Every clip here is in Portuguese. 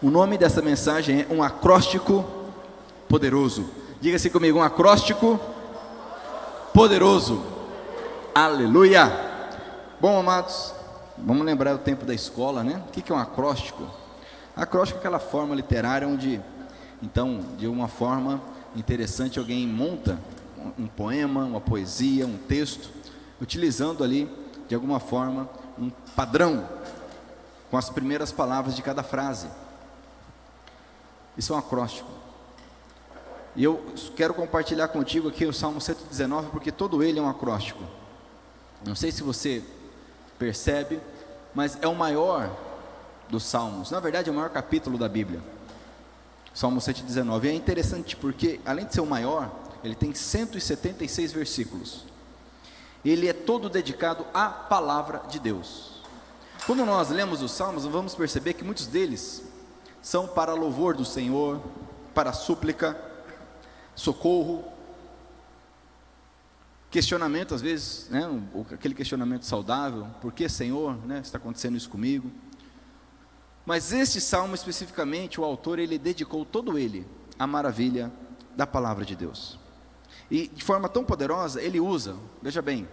O nome dessa mensagem é um acróstico poderoso. Diga-se comigo, um acróstico poderoso. Aleluia! Bom, amados, vamos lembrar o tempo da escola, né? O que é um acróstico? Acróstico é aquela forma literária onde, então, de uma forma interessante, alguém monta um poema, uma poesia, um texto, utilizando ali, de alguma forma, um padrão, com as primeiras palavras de cada frase. Isso é um acróstico. E eu quero compartilhar contigo aqui o Salmo 119, porque todo ele é um acróstico. Não sei se você percebe, mas é o maior dos salmos. Na verdade, é o maior capítulo da Bíblia. Salmo 119. E é interessante porque, além de ser o maior, ele tem 176 versículos. Ele é todo dedicado à palavra de Deus. Quando nós lemos os salmos, vamos perceber que muitos deles são para louvor do Senhor, para súplica, socorro, questionamento às vezes, né, aquele questionamento saudável, por que, Senhor, né, está acontecendo isso comigo? Mas este salmo especificamente, o autor, ele dedicou todo ele à maravilha da palavra de Deus. E de forma tão poderosa, ele usa, veja bem,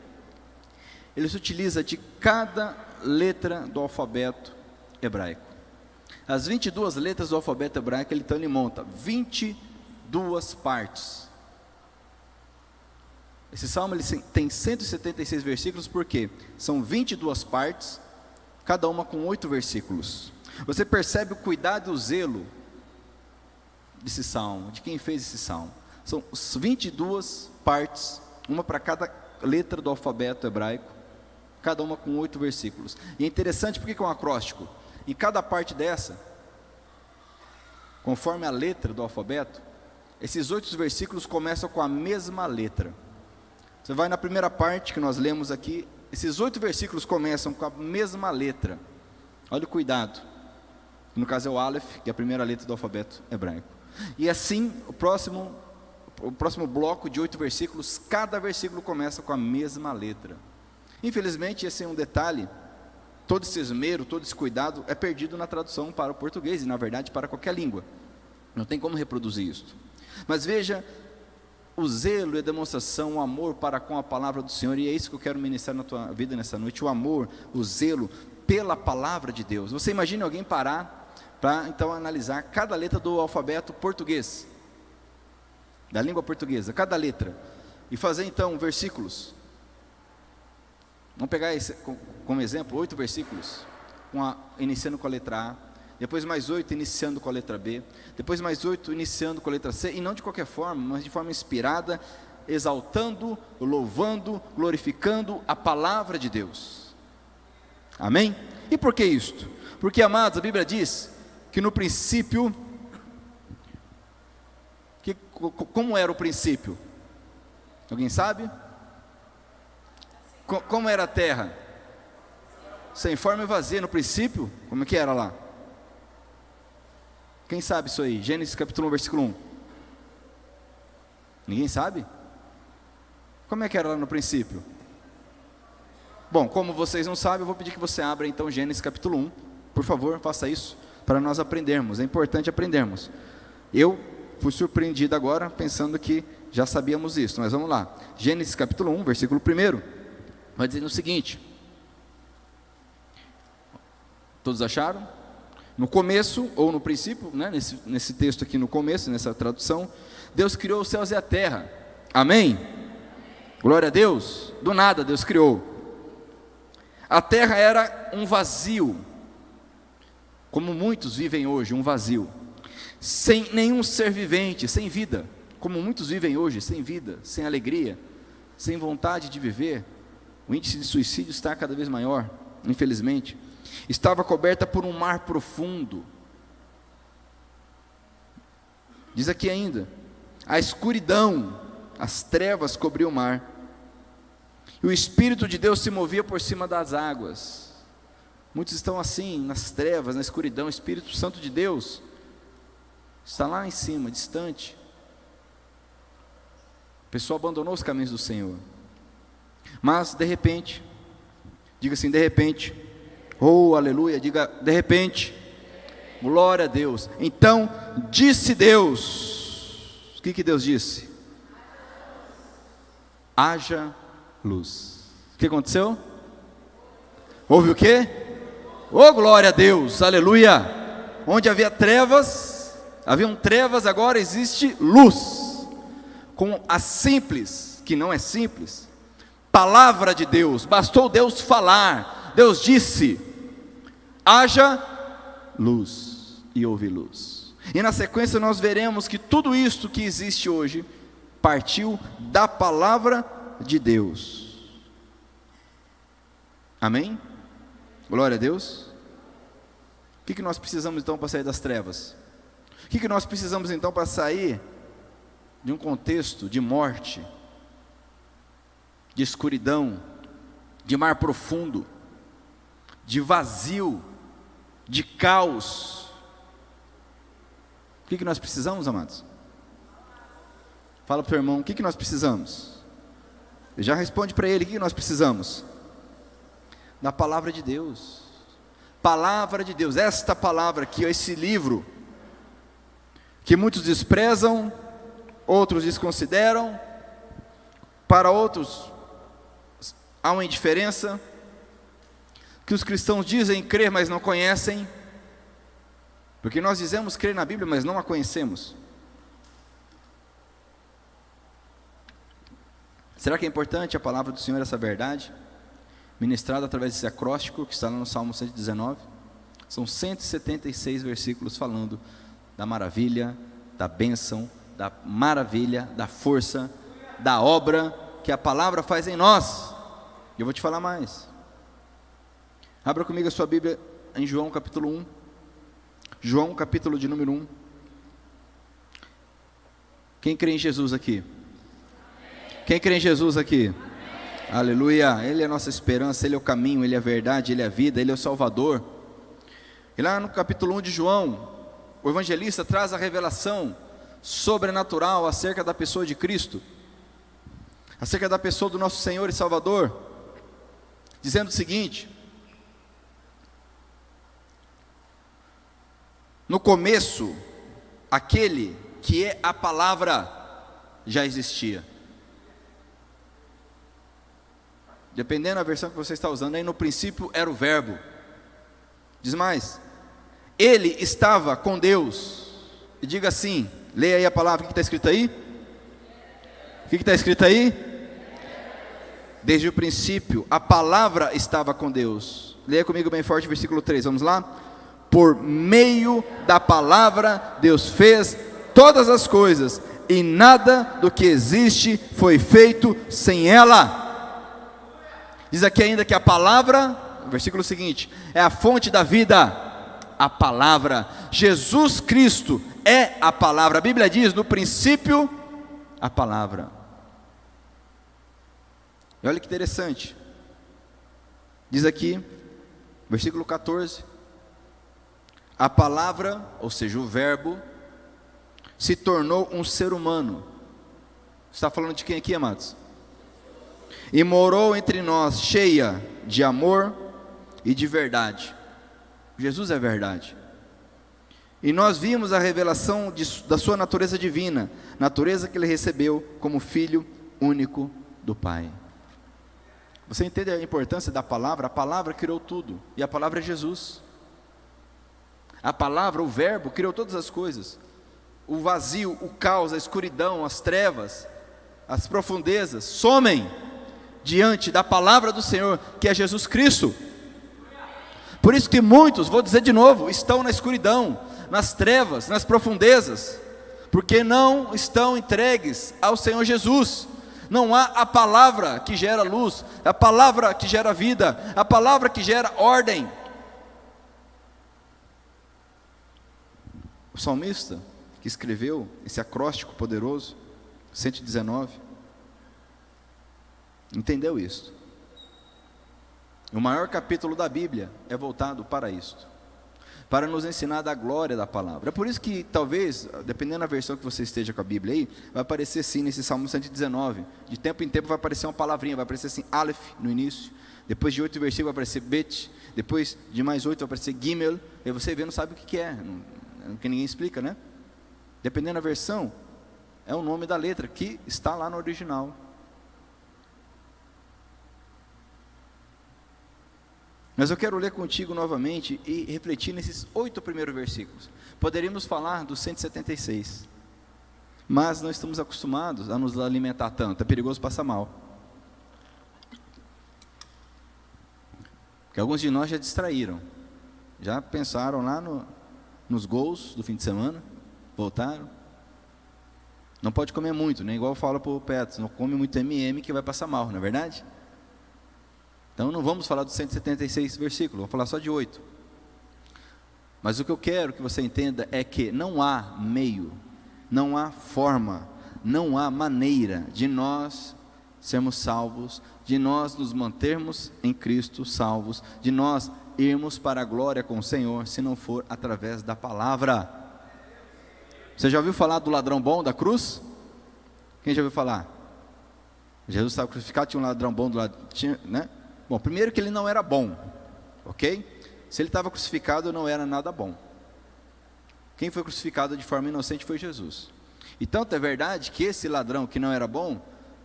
ele se utiliza de cada letra do alfabeto hebraico. As 22 letras do alfabeto hebraico, então ele monta 22 partes. Esse salmo ele tem 176 versículos, porque são 22 partes, cada uma com 8 versículos. Você percebe o cuidado e o zelo desse salmo, de quem fez esse salmo. São 22 partes, uma para cada letra do alfabeto hebraico, cada uma com 8 versículos. E é interessante porque é um acróstico. Em cada parte dessa, conforme a letra do alfabeto, esses 8 versículos começam com a mesma letra. Você vai na primeira parte que nós lemos aqui, esses 8 versículos começam com a mesma letra. Olha o cuidado. No caso é o Aleph, que é a primeira letra do alfabeto hebraico. E assim, o próximo bloco de 8 versículos, cada versículo começa com a mesma letra. Infelizmente, esse é um detalhe. Todo esse esmero, todo esse cuidado é perdido na tradução para o português e, na verdade, para qualquer língua. Não tem como reproduzir isso. Mas veja o zelo e a demonstração, o amor para com a palavra do Senhor, e é isso que eu quero ministrar na tua vida nessa noite, o amor, o zelo pela palavra de Deus. Você imagina alguém parar para, então, analisar cada letra do alfabeto português, da língua portuguesa, cada letra, e fazer, então, versículos. Vamos pegar esse como exemplo, 8 versículos, iniciando com a letra A, depois mais 8 iniciando com a letra B, depois mais 8 iniciando com a letra C, e não de qualquer forma, mas de forma inspirada, exaltando, louvando, glorificando a palavra de Deus. Amém? E por que isto? Porque, amados, a Bíblia diz que no princípio, como era o princípio? Alguém sabe? Como era a terra? Sem forma e vazia no princípio? Como é que era lá? Quem sabe isso aí? Gênesis capítulo 1, versículo 1. Ninguém sabe? Como é que era lá no princípio? Bom, como vocês não sabem, eu vou pedir que você abra então Gênesis capítulo 1. Por favor, faça isso para nós aprendermos. É importante aprendermos. Eu fui surpreendido agora pensando que já sabíamos isso, mas vamos lá. Gênesis capítulo 1, versículo 1. Vai dizer o seguinte: todos acharam? No começo, ou no princípio, né, nesse texto aqui no começo, nessa tradução, Deus criou os céus e a terra. Amém? Glória a Deus. Do nada Deus criou. A terra era um vazio, como muitos vivem hoje, um vazio, sem nenhum ser vivente, sem vida, como muitos vivem hoje, sem vida, sem alegria, sem vontade de viver. O índice de suicídio está cada vez maior, infelizmente. Estava coberta por um mar profundo. Diz aqui ainda, a escuridão, as trevas cobriam o mar, e o Espírito de Deus se movia por cima das águas. Muitos estão assim, nas trevas, na escuridão. O Espírito Santo de Deus está lá em cima, distante. A pessoa abandonou os caminhos do Senhor. Mas de repente, diga assim, de repente, oh aleluia, diga de repente, Glória a Deus. Então disse Deus. O que Deus disse? Haja luz. O que aconteceu? Houve o quê? Oh, glória a Deus, aleluia. Onde havia trevas, haviam trevas, agora existe luz. Com a simples, que não é simples, palavra de Deus. Bastou Deus falar. Deus disse: haja luz, e houve luz. E na sequência nós veremos que tudo isto que existe hoje partiu da palavra de Deus. Amém? Glória a Deus. O que nós precisamos então para sair das trevas? O que nós precisamos então para sair de um contexto de morte, de escuridão, de mar profundo, de vazio, de caos? O que nós precisamos, amados? Fala para o teu irmão, o que nós precisamos? Já responde para ele, o que nós precisamos? Da palavra de Deus. Palavra de Deus, esta palavra aqui, esse livro, que muitos desprezam, outros desconsideram, para outros há uma indiferença, que os cristãos dizem crer, mas não conhecem, porque nós dizemos crer na Bíblia, mas não a conhecemos. Será que é importante a palavra do Senhor, essa verdade, ministrada através desse acróstico, que está lá no Salmo 119, são 176 versículos falando da maravilha, da bênção, da maravilha, da força, da obra que a palavra faz em nós. E eu vou te falar mais. Abra comigo a sua Bíblia em João capítulo 1, João capítulo de número 1. Quem crê em Jesus aqui? Quem crê em Jesus aqui? Aleluia, Ele é a nossa esperança, Ele é o caminho, Ele é a verdade, Ele é a vida, Ele é o Salvador. E lá no capítulo 1 de João, o evangelista traz a revelação sobrenatural acerca da pessoa de Cristo, acerca da pessoa do nosso Senhor e Salvador, dizendo o seguinte: no começo, aquele que é a palavra já existia. Dependendo da versão que você está usando, aí no princípio era o verbo. Diz mais: ele estava com Deus. E diga assim, leia aí a palavra, o que está escrito aí? O que está escrito aí? Desde o princípio, a palavra estava com Deus. Leia comigo bem forte o versículo 3, vamos lá? Por meio da palavra, Deus fez todas as coisas, e nada do que existe foi feito sem ela. Diz aqui ainda que a palavra, versículo seguinte, é a fonte da vida. A palavra, Jesus Cristo é a palavra. A Bíblia diz, no princípio, a palavra. E olha que interessante, diz aqui, versículo 14, a palavra, ou seja, o verbo, se tornou um ser humano. Está falando de quem aqui, amados? E morou entre nós, cheia de amor e de verdade. Jesus é verdade. E nós vimos a revelação da sua natureza divina, natureza que ele recebeu como filho único do Pai. Você entende a importância da palavra? A palavra criou tudo, e a palavra é Jesus. A palavra, o verbo, criou todas as coisas. O vazio, o caos, a escuridão, as trevas, as profundezas somem diante da palavra do Senhor, que é Jesus Cristo. Por isso que muitos, vou dizer de novo, estão na escuridão, nas trevas, nas profundezas, porque não estão entregues ao Senhor Jesus. Não há a palavra que gera luz, a palavra que gera vida, a palavra que gera ordem. O salmista que escreveu esse acróstico poderoso, 119, entendeu isso. O maior capítulo da Bíblia é voltado para isto. para nos ensinar da glória da palavra. É por isso que talvez, dependendo da versão que você esteja com a Bíblia aí, vai aparecer sim nesse Salmo 119, de tempo em tempo vai aparecer uma palavrinha, vai aparecer assim, Aleph no início, depois de 8 versículos vai aparecer Bet, depois de mais 8 vai aparecer Gimel, e você vê, não sabe o que é, que ninguém explica, né? Dependendo da versão, é o nome da letra, que está lá no original. Mas eu quero ler contigo novamente e refletir nesses 8 primeiros versículos. Poderíamos falar dos 176, mas não estamos acostumados a nos alimentar tanto, é perigoso passar mal. Porque alguns de nós já distraíram, já pensaram lá nos gols do fim de semana, voltaram. Não pode comer muito, né? Igual eu falo para o Petros, não come muito MM que vai passar mal, não é verdade? Então não vamos falar dos 176 versículos, vamos falar só de 8. Mas o que eu quero que você entenda é que não há meio, não há forma, não há maneira de nós sermos salvos, de nós nos mantermos em Cristo salvos, de nós irmos para a glória com o Senhor, se não for através da palavra. Você já ouviu falar do ladrão bom da cruz? Quem já ouviu falar? Jesus estava crucificado, tinha um ladrão bom do lado, né? Bom, primeiro que ele não era bom, ok? Se ele estava crucificado, não era nada bom. Quem foi crucificado de forma inocente foi Jesus. E tanto é verdade que esse ladrão que não era bom,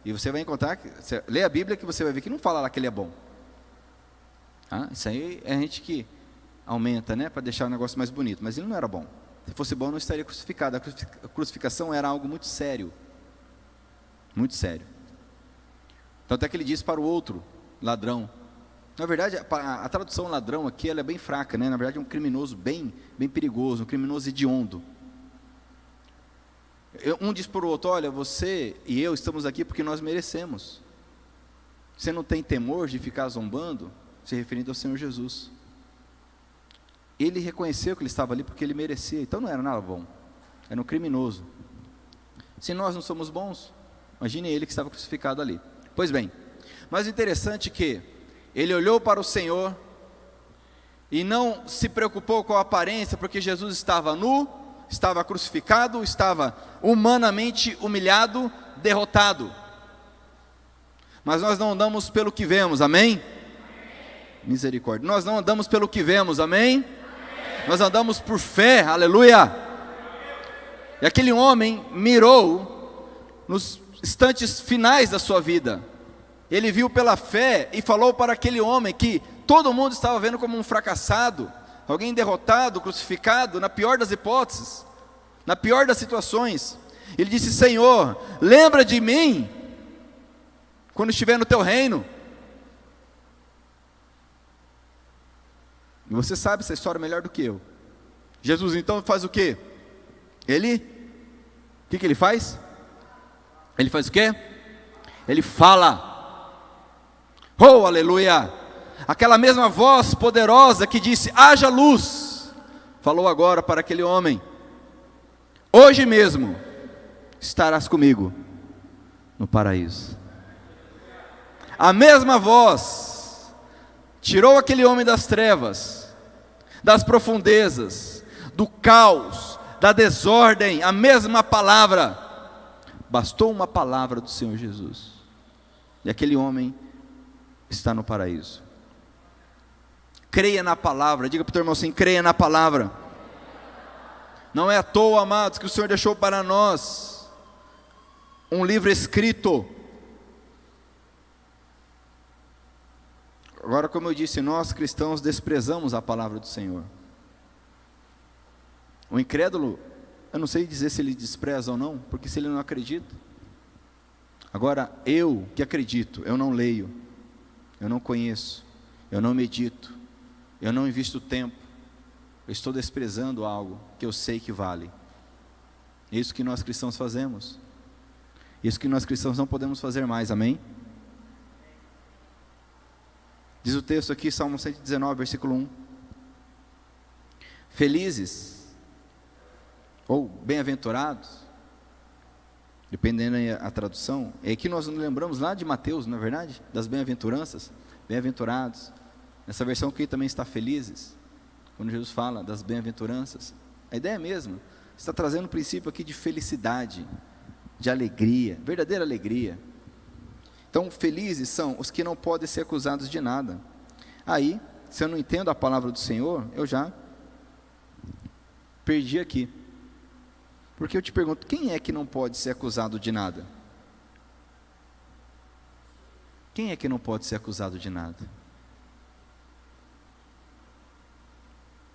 e você vai encontrar, você lê a Bíblia que você vai ver que não fala lá que ele é bom. Isso aí é a gente que aumenta, né, para deixar o negócio mais bonito, mas ele não era bom. Se fosse bom, não estaria crucificado. A crucificação era algo muito sério. Muito sério. Tanto é que ele diz para o outro ladrão. Na verdade, a tradução ladrão aqui ela é bem fraca, né? Na verdade é um criminoso bem perigoso, um criminoso hediondo. Um diz para o outro, olha, você e eu estamos aqui porque nós merecemos. Você não tem temor de ficar zombando, se referindo ao Senhor Jesus. Ele reconheceu que ele estava ali porque ele merecia, então não era nada bom, era um criminoso. Se nós não somos bons, imagine ele que estava crucificado ali. Pois bem, mas o interessante é que ele olhou para o Senhor e não se preocupou com a aparência, porque Jesus estava nu, estava crucificado, estava humanamente humilhado, derrotado. Mas nós não andamos pelo que vemos, amém? Misericórdia. Nós não andamos pelo que vemos, amém? Nós andamos por fé, aleluia. E aquele homem mirou nos instantes finais da sua vida. Ele viu pela fé e falou para aquele homem que todo mundo estava vendo como um fracassado, alguém derrotado, crucificado, na pior das hipóteses, na pior das situações. Ele disse, Senhor, lembra de mim quando estiver no teu reino. E você sabe essa história melhor do que eu. Jesus então faz o quê? O que ele faz? Ele faz o quê? Ele fala. Oh, aleluia! Aquela mesma voz poderosa que disse, haja luz, falou agora para aquele homem, hoje mesmo estarás comigo no paraíso. A mesma voz tirou aquele homem das trevas, das profundezas, do caos, da desordem. A mesma palavra, bastou uma palavra do Senhor Jesus, e aquele homem está no paraíso. Creia na palavra, diga para o teu irmão assim, creia na palavra. Não é à toa, amados, que o Senhor deixou para nós um livro escrito. Agora, como eu disse, nós cristãos desprezamos a palavra do Senhor. O incrédulo, eu não sei dizer se ele despreza ou não, porque se ele não acredita. Agora, eu que acredito, eu não leio, eu não conheço, eu não medito, eu não invisto tempo, eu estou desprezando algo que eu sei que vale. É isso que nós cristãos fazemos. Isso que nós cristãos não podemos fazer mais, amém? Diz o texto aqui, Salmo 119, versículo 1. Felizes, ou bem-aventurados, dependendo da tradução, é que nós nos lembramos lá de Mateus, não é verdade? Das bem-aventuranças, bem-aventurados. Nessa versão aqui também está felizes, quando Jesus fala das bem-aventuranças, a ideia é a mesma. Está trazendo um princípio aqui de felicidade, de alegria, verdadeira alegria. Então, felizes são os que não podem ser acusados de nada. Aí, se eu não entendo a palavra do Senhor, eu já perdi aqui. Porque eu te pergunto, quem é que não pode ser acusado de nada? Quem é que não pode ser acusado de nada?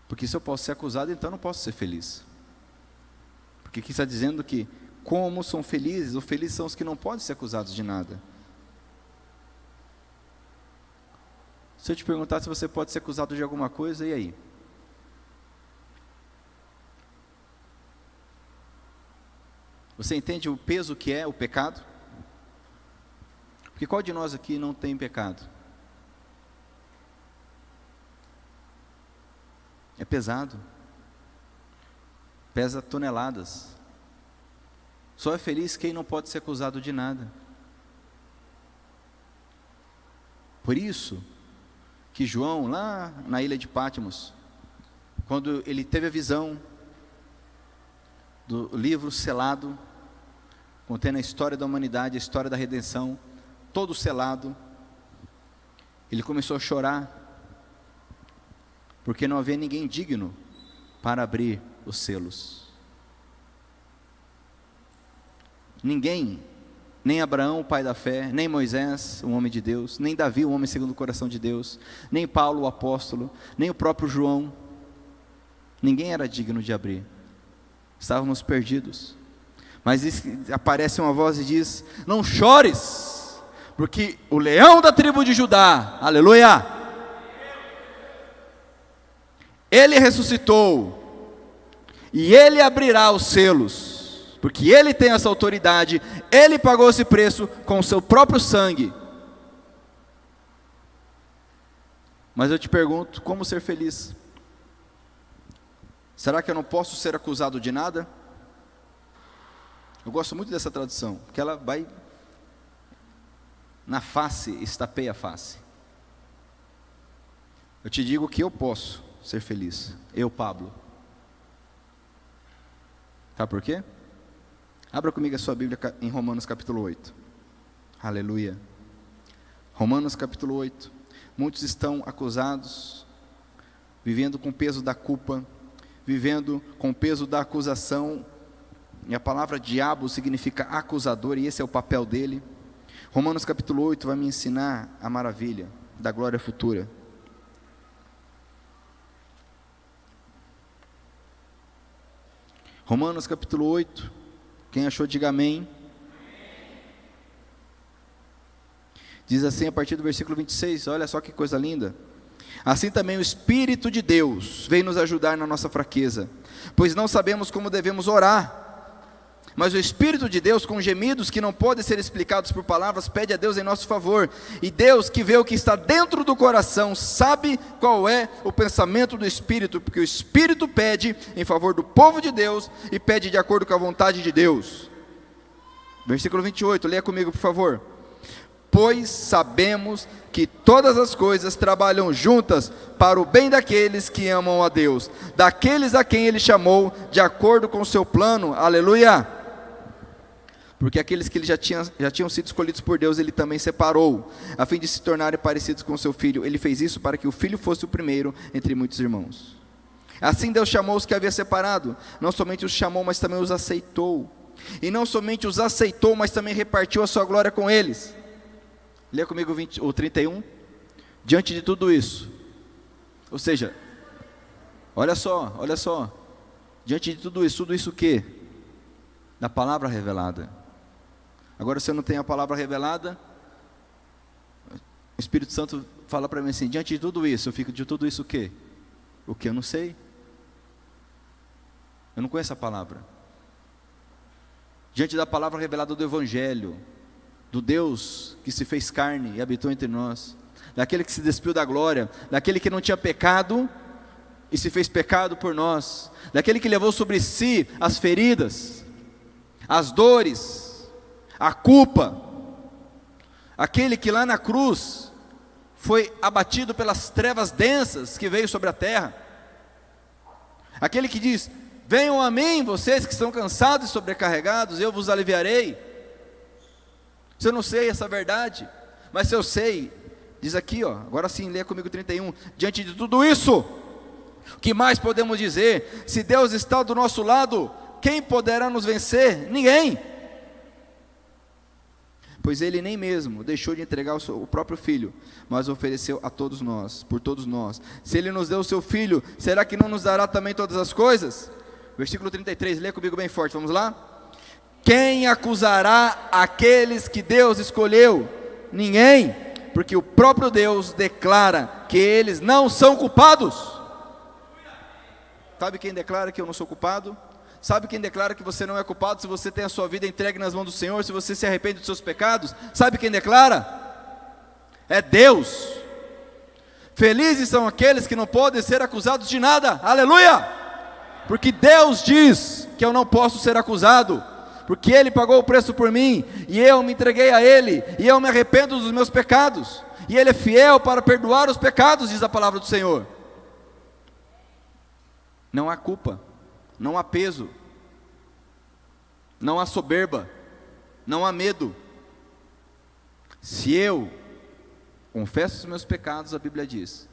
Porque se eu posso ser acusado, então eu não posso ser feliz. Porque aqui está dizendo que, como são felizes, ou felizes são os que não podem ser acusados de nada. Se eu te perguntar se você pode ser acusado de alguma coisa, e aí? Você entende o peso que é o pecado? Porque qual de nós aqui não tem pecado? É pesado. Pesa toneladas. Só é feliz quem não pode ser acusado de nada. Por isso que João, lá na ilha de Patmos, quando ele teve a visão do livro selado, contendo a história da humanidade, a história da redenção, todo selado, ele começou a chorar, porque não havia ninguém digno para abrir os selos. Ninguém, nem Abraão, o pai da fé, nem Moisés, um homem de Deus, nem Davi, um homem segundo o coração de Deus, nem Paulo, o apóstolo, nem o próprio João, ninguém era digno de abrir. Estávamos perdidos. Mas aparece uma voz e diz: não chores, porque o leão da tribo de Judá, aleluia, ele ressuscitou, e ele abrirá os selos, porque ele tem essa autoridade, ele pagou esse preço com o seu próprio sangue. Mas eu te pergunto, como ser feliz? Será que eu não posso ser acusado de nada? Eu gosto muito dessa tradução, porque ela vai na face, estapeia a face. Eu te digo que eu posso ser feliz, eu, Pablo. Sabe por quê? Abra comigo a sua Bíblia em Romanos capítulo 8. Aleluia. Romanos capítulo 8. Muitos estão acusados, vivendo com o peso da culpa, vivendo com o peso da acusação. E a palavra diabo significa acusador, e esse é o papel dele. Romanos capítulo 8 vai me ensinar a maravilha da glória futura. Romanos capítulo 8, quem achou diga amém. Diz assim a partir do versículo 26, olha só que coisa linda. Assim também o Espírito de Deus vem nos ajudar na nossa fraqueza, pois não sabemos como devemos orar, mas o Espírito de Deus, com gemidos que não podem ser explicados por palavras, pede a Deus em nosso favor. E Deus, que vê o que está dentro do coração, sabe qual é o pensamento do Espírito, porque o Espírito pede em favor do povo de Deus, e pede de acordo com a vontade de Deus. Versículo 28, leia comigo por favor. Pois sabemos que todas as coisas trabalham juntas para o bem daqueles que amam a Deus, daqueles a quem Ele chamou, de acordo com o seu plano, aleluia. Porque aqueles que ele já tinham sido escolhidos por Deus, Ele também separou, a fim de se tornarem parecidos com seu Filho. Ele fez isso para que o Filho fosse o primeiro entre muitos irmãos. Assim Deus chamou os que havia separado, não somente os chamou, mas também os aceitou. E não somente os aceitou, mas também repartiu a sua glória com eles. Leia comigo o 31. Diante de tudo isso, ou seja, olha só, diante de tudo isso o quê? Da palavra revelada. Agora, se eu não tenho a palavra revelada, o Espírito Santo fala para mim assim, diante de tudo isso, eu fico, de tudo isso o quê? O que eu não sei? Eu não conheço a palavra. Diante da palavra revelada do Evangelho, do Deus que se fez carne e habitou entre nós, daquele que se despiu da glória, daquele que não tinha pecado e se fez pecado por nós, daquele que levou sobre si as feridas, as dores, a culpa, aquele que lá na cruz foi abatido pelas trevas densas que veio sobre a terra, Aquele que diz: venham a mim, vocês que estão cansados e sobrecarregados, eu vos aliviarei. Se eu não sei essa verdade, mas se eu sei, diz aqui, ó, agora sim, leia comigo 31, diante de tudo isso, o que mais podemos dizer? Se Deus está do nosso lado, quem poderá nos vencer? Ninguém. Pois Ele nem mesmo deixou de entregar o próprio Filho, mas ofereceu a todos nós, por todos nós. Se Ele nos deu o seu Filho, será que não nos dará também todas as coisas? Versículo 33, lê comigo bem forte, vamos lá? Quem acusará aqueles que Deus escolheu? Ninguém, porque o próprio Deus declara que eles não são culpados. Sabe quem declara que eu não sou culpado? Sabe quem declara que você não é culpado se você tem a sua vida entregue nas mãos do Senhor, se você se arrepende dos seus pecados? Sabe quem declara? É Deus. Felizes são aqueles que não podem ser acusados de nada, aleluia! Porque Deus diz que eu não posso ser acusado, porque Ele pagou o preço por mim, e eu me entreguei a Ele, e eu me arrependo dos meus pecados, e Ele é fiel para perdoar os pecados, diz a palavra do Senhor. Não há culpa, não há peso, não há soberba, não há medo. Se eu confesso os meus pecados, a Bíblia diz,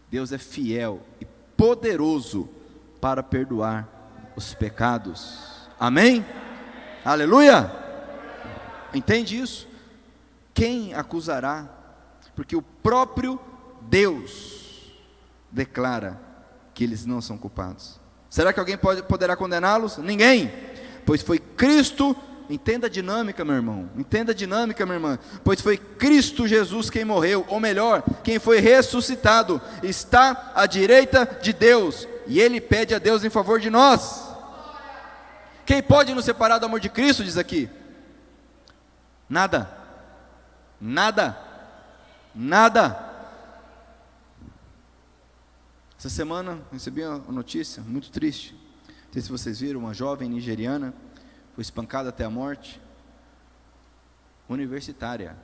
Deus é fiel e poderoso para perdoar os pecados. Amém? Aleluia! Entende isso? Quem acusará? Porque o próprio Deus declara que eles não são culpados. Será que alguém poderá condená-los? Ninguém, pois foi Cristo. Entenda a dinâmica, meu irmão, entenda a dinâmica, minha irmã, pois foi Cristo Jesus quem morreu, ou melhor, quem foi ressuscitado, está à direita de Deus, e Ele pede a Deus em favor de nós. Quem pode nos separar do amor de Cristo, diz aqui? Nada, nada, nada. Essa semana recebi uma notícia muito triste, não sei se vocês viram, uma jovem nigeriana foi espancada até a morte, universitária,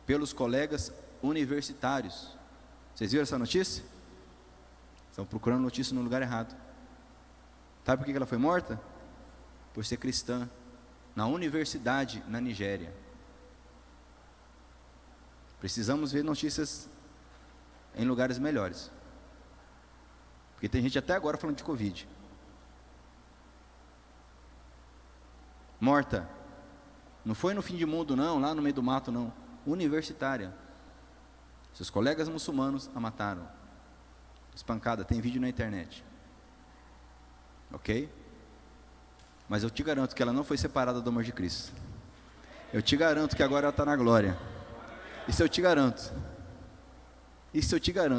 pelos colegas universitários. Vocês viram essa notícia? Estão procurando notícia no lugar errado. Sabe por que ela foi morta? Por ser cristã, na universidade na Nigéria. Precisamos ver notícias em lugares melhores, porque tem gente até agora falando de Covid. Morta, não foi no fim de mundo não, lá no meio do mato não, universitária, seus colegas muçulmanos a mataram, espancada, tem vídeo na internet, ok? Mas eu te garanto que ela não foi separada do amor de Cristo, eu te garanto que agora ela está na glória, isso eu te garanto,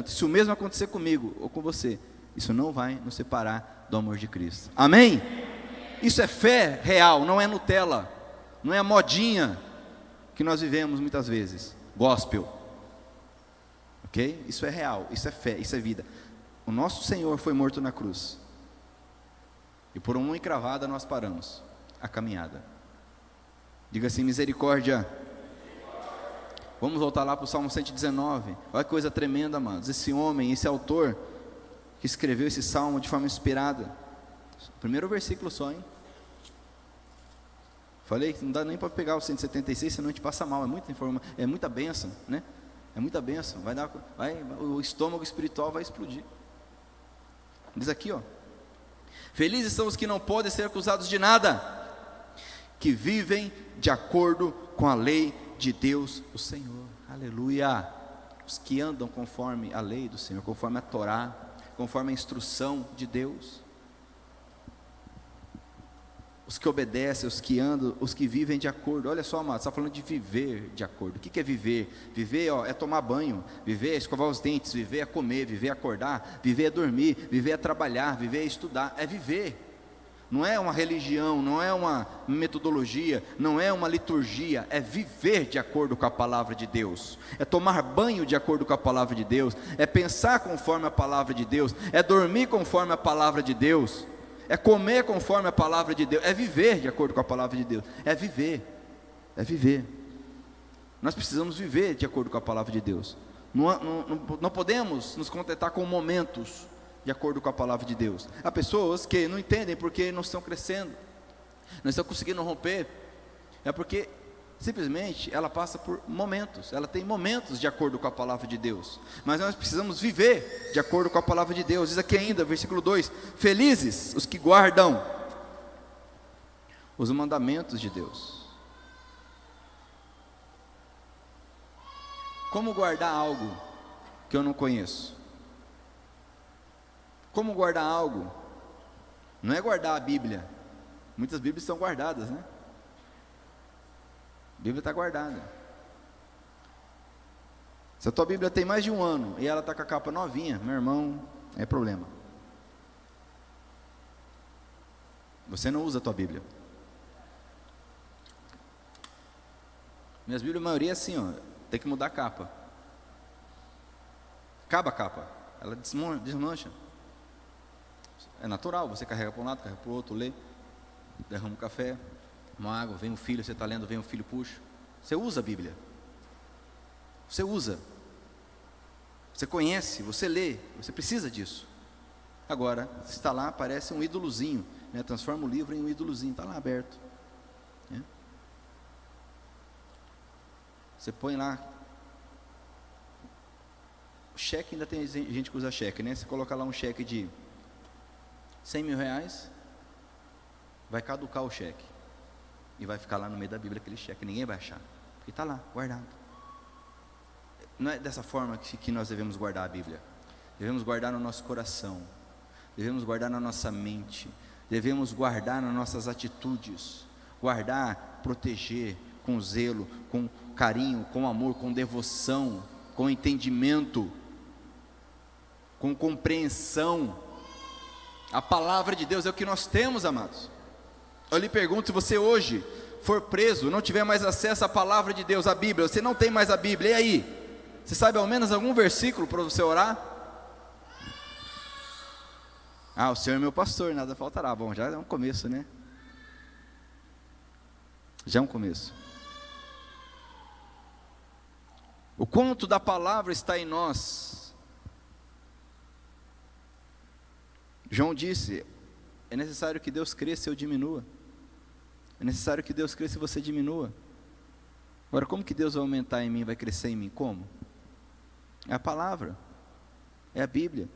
se o mesmo acontecer comigo ou com você, isso não vai nos separar do amor de Cristo, amém? Isso é fé real, não é Nutella, não é a modinha que nós vivemos muitas vezes, gospel, ok? Isso é real, isso é fé, isso é vida. O nosso Senhor foi morto na cruz, e por uma encravada nós paramos a caminhada. Diga assim, misericórdia. Vamos voltar lá para o Salmo 119, olha que coisa tremenda, amados, esse homem, esse autor, que escreveu esse salmo de forma inspirada, primeiro versículo só, hein? Falei que não dá nem para pegar o 176, senão a gente passa mal, é muita bênção, né? É muita bênção, o estômago espiritual vai explodir. Diz aqui, ó, felizes são os que não podem ser acusados de nada, que vivem de acordo com a lei de Deus, o Senhor, aleluia, os que andam conforme a lei do Senhor, conforme a Torá, conforme a instrução de Deus, os que obedecem, os que andam, os que vivem de acordo. Olha só, amado, está falando de viver de acordo. O que é viver? Viver, ó, é tomar banho, viver é escovar os dentes, viver é comer, viver é acordar, viver é dormir, viver é trabalhar, viver é estudar, é viver. Não é uma religião, não é uma metodologia, não é uma liturgia, é viver de acordo com a palavra de Deus, é tomar banho de acordo com a palavra de Deus, é pensar conforme a palavra de Deus, é dormir conforme a palavra de Deus, é comer conforme a palavra de Deus, é viver de acordo com a palavra de Deus, é viver, é viver. Nós precisamos viver de acordo com a palavra de Deus, não podemos nos contentar com momentos de acordo com a palavra de Deus. Há pessoas que não entendem porque não estão crescendo, não estão conseguindo romper, é porque simplesmente ela passa por momentos, ela tem momentos de acordo com a palavra de Deus, mas nós precisamos viver de acordo com a palavra de Deus. Diz aqui ainda, versículo 2: felizes os que guardam os mandamentos de Deus. Como guardar algo que eu não conheço? Como guardar algo? Não é guardar a Bíblia. Muitas Bíblias estão guardadas, né? A Bíblia está guardada. Se a tua Bíblia tem mais de 1 ano e ela está com a capa novinha, meu irmão, é problema. Você não usa a tua Bíblia. Minhas Bíblias, a maioria é assim, ó, tem que mudar a capa. Acaba a capa, ela desmancha. É natural, você carrega para um lado, carrega para o outro, lê, derrama um café, uma água, vem um filho, você está lendo, vem um filho, puxa. Você usa a Bíblia. Você usa. Você conhece, você lê, você precisa disso. Agora, se está lá, parece um ídolozinho, né? Transforma o livro em um ídolozinho, está lá aberto. Né? Você põe lá, o cheque, ainda tem gente que usa cheque, né? Você coloca lá um cheque de 100 mil reais, vai caducar o cheque, e vai ficar lá no meio da Bíblia aquele cheque, ninguém vai achar, porque está lá, guardado. Não é dessa forma que nós devemos guardar a Bíblia. Devemos guardar no nosso coração, devemos guardar na nossa mente, devemos guardar nas nossas atitudes, guardar, proteger, com zelo, com carinho, com amor, com devoção, com entendimento, com compreensão. A palavra de Deus é o que nós temos, amados. Eu lhe pergunto, se você hoje for preso, não tiver mais acesso à palavra de Deus, à Bíblia, você não tem mais a Bíblia, e aí? Você sabe ao menos algum versículo para você orar? Ah, o Senhor é meu pastor, nada faltará. Bom, já é um começo, né? Já é um começo. O quanto da palavra está em nós? João disse: é necessário que Deus cresça e eu diminua. É necessário que Deus cresça e você diminua. Agora, como que Deus vai aumentar em mim, vai crescer em mim? Como? É a palavra, é a Bíblia.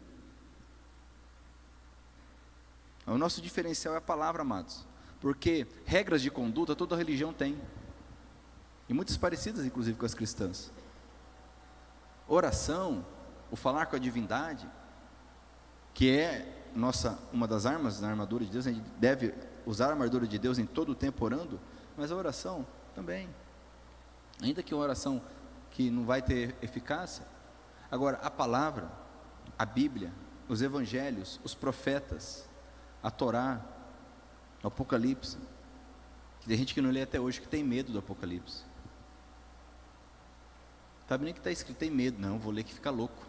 O nosso diferencial é a palavra, amados, porque regras de conduta toda religião tem, e muitas parecidas inclusive com as cristãs. Oração, o falar com a divindade, que é uma das armas da armadura de Deus. A gente deve usar a armadura de Deus em todo o tempo orando, mas a oração também, ainda que uma oração que não vai ter eficácia. Agora, a palavra, a Bíblia, os evangelhos, os profetas, a Torá, o Apocalipse, que tem gente que não lê até hoje, que tem medo do Apocalipse. Sabe nem que está escrito, tem medo. Não, vou ler que fica louco.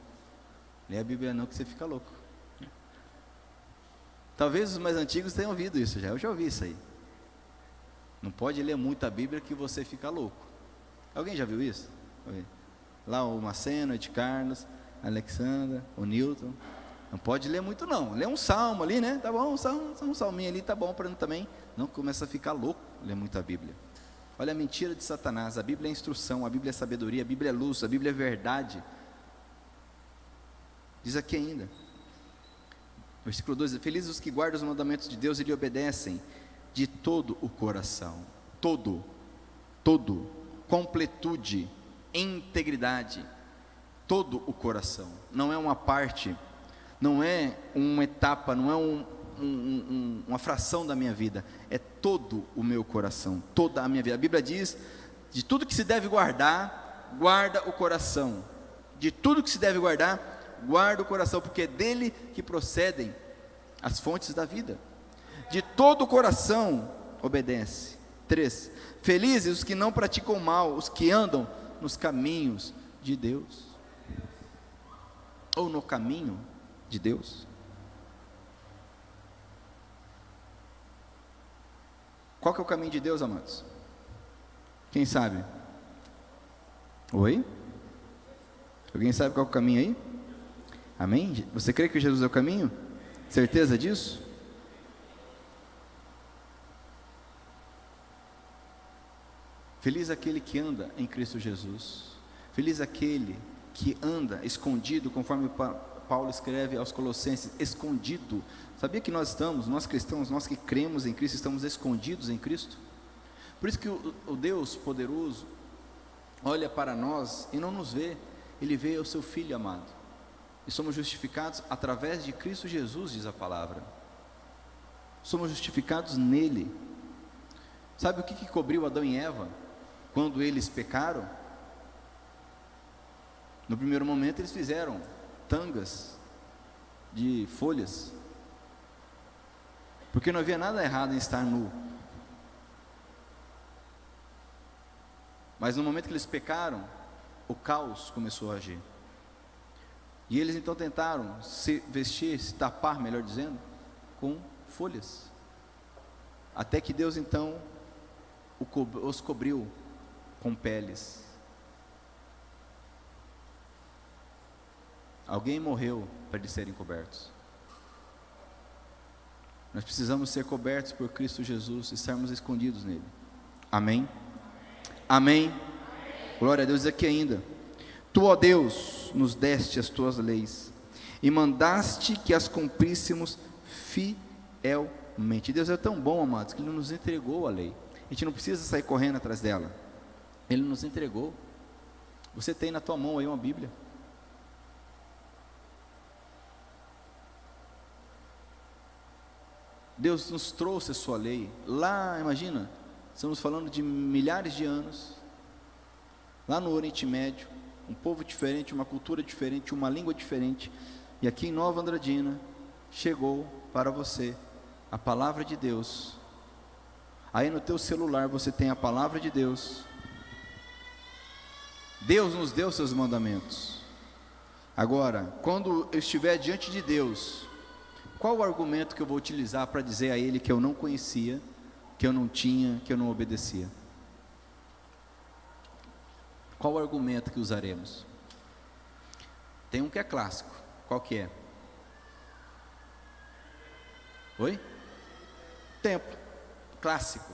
Lê a Bíblia não, que você fica louco. Talvez os mais antigos tenham ouvido isso já, eu já ouvi isso aí. Não pode ler muito a Bíblia que você fica louco. Alguém já viu isso? Lá o Maceno, o Ed Carlos, a Alexandra, o Newton. Não pode ler muito não, lê um salmo ali, né? Tá bom, um salminho ali, tá bom para mim também. Não começa a ficar louco, ler muito a Bíblia. Olha a mentira de Satanás. A Bíblia é instrução, a Bíblia é sabedoria, a Bíblia é luz, a Bíblia é verdade. Diz aqui ainda, versículo 2: felizes os que guardam os mandamentos de Deus e lhe obedecem de todo o coração. Todo, completude, integridade, todo o coração. Não é uma parte, não é uma etapa, não é uma fração da minha vida, é todo o meu coração, toda a minha vida. A Bíblia diz: de tudo que se deve guardar, guarda o coração. De tudo que se deve guardar, guarda o coração, porque é dele que procedem as fontes da vida. De todo o coração obedece. 3. Felizes os que não praticam mal, os que andam nos caminhos de Deus, ou no caminho de Deus. Qual que é o caminho de Deus, amados? Quem sabe? Oi? Alguém sabe qual é o caminho aí? Amém? Você crê que Jesus é o caminho? Certeza disso? Feliz aquele que anda em Cristo Jesus. Feliz aquele que anda escondido, conforme Paulo escreve aos Colossenses, escondido. Sabia que nós cristãos, nós que cremos em Cristo, estamos escondidos em Cristo? Por isso que o Deus poderoso olha para nós e não nos vê, Ele vê o seu Filho amado. E somos justificados através de Cristo Jesus, diz a palavra. Somos justificados nele. Sabe o que cobriu Adão e Eva quando eles pecaram? No primeiro momento eles fizeram tangas de folhas, porque não havia nada errado em estar nu. Mas no momento que eles pecaram, o caos começou a agir. E eles então tentaram se vestir, se tapar, melhor dizendo, com folhas. Até que Deus então os cobriu com peles. Alguém morreu para eles serem cobertos. Nós precisamos ser cobertos por Cristo Jesus, estarmos escondidos nele. Amém? Amém? Glória a Deus. Diz aqui ainda: Tu, ó Deus, nos deste as tuas leis e mandaste que as cumpríssemos fielmente. Deus é tão bom, amados, que Ele nos entregou a lei. A gente não precisa sair correndo atrás dela. Ele nos entregou. Você tem na tua mão aí uma Bíblia. Deus nos trouxe a sua lei. Lá, imagina, estamos falando de milhares de anos, lá no Oriente Médio, um povo diferente, uma cultura diferente, uma língua diferente, e aqui em Nova Andradina, chegou para você a palavra de Deus. Aí no teu celular você tem a palavra de Deus. Deus nos deu seus mandamentos. Agora, quando eu estiver diante de Deus, qual o argumento que eu vou utilizar para dizer a Ele que eu não conhecia, que eu não tinha, que eu não obedecia? Qual o argumento que usaremos? Tem um que é clássico. Qual que é? Oi? Tempo. Clássico.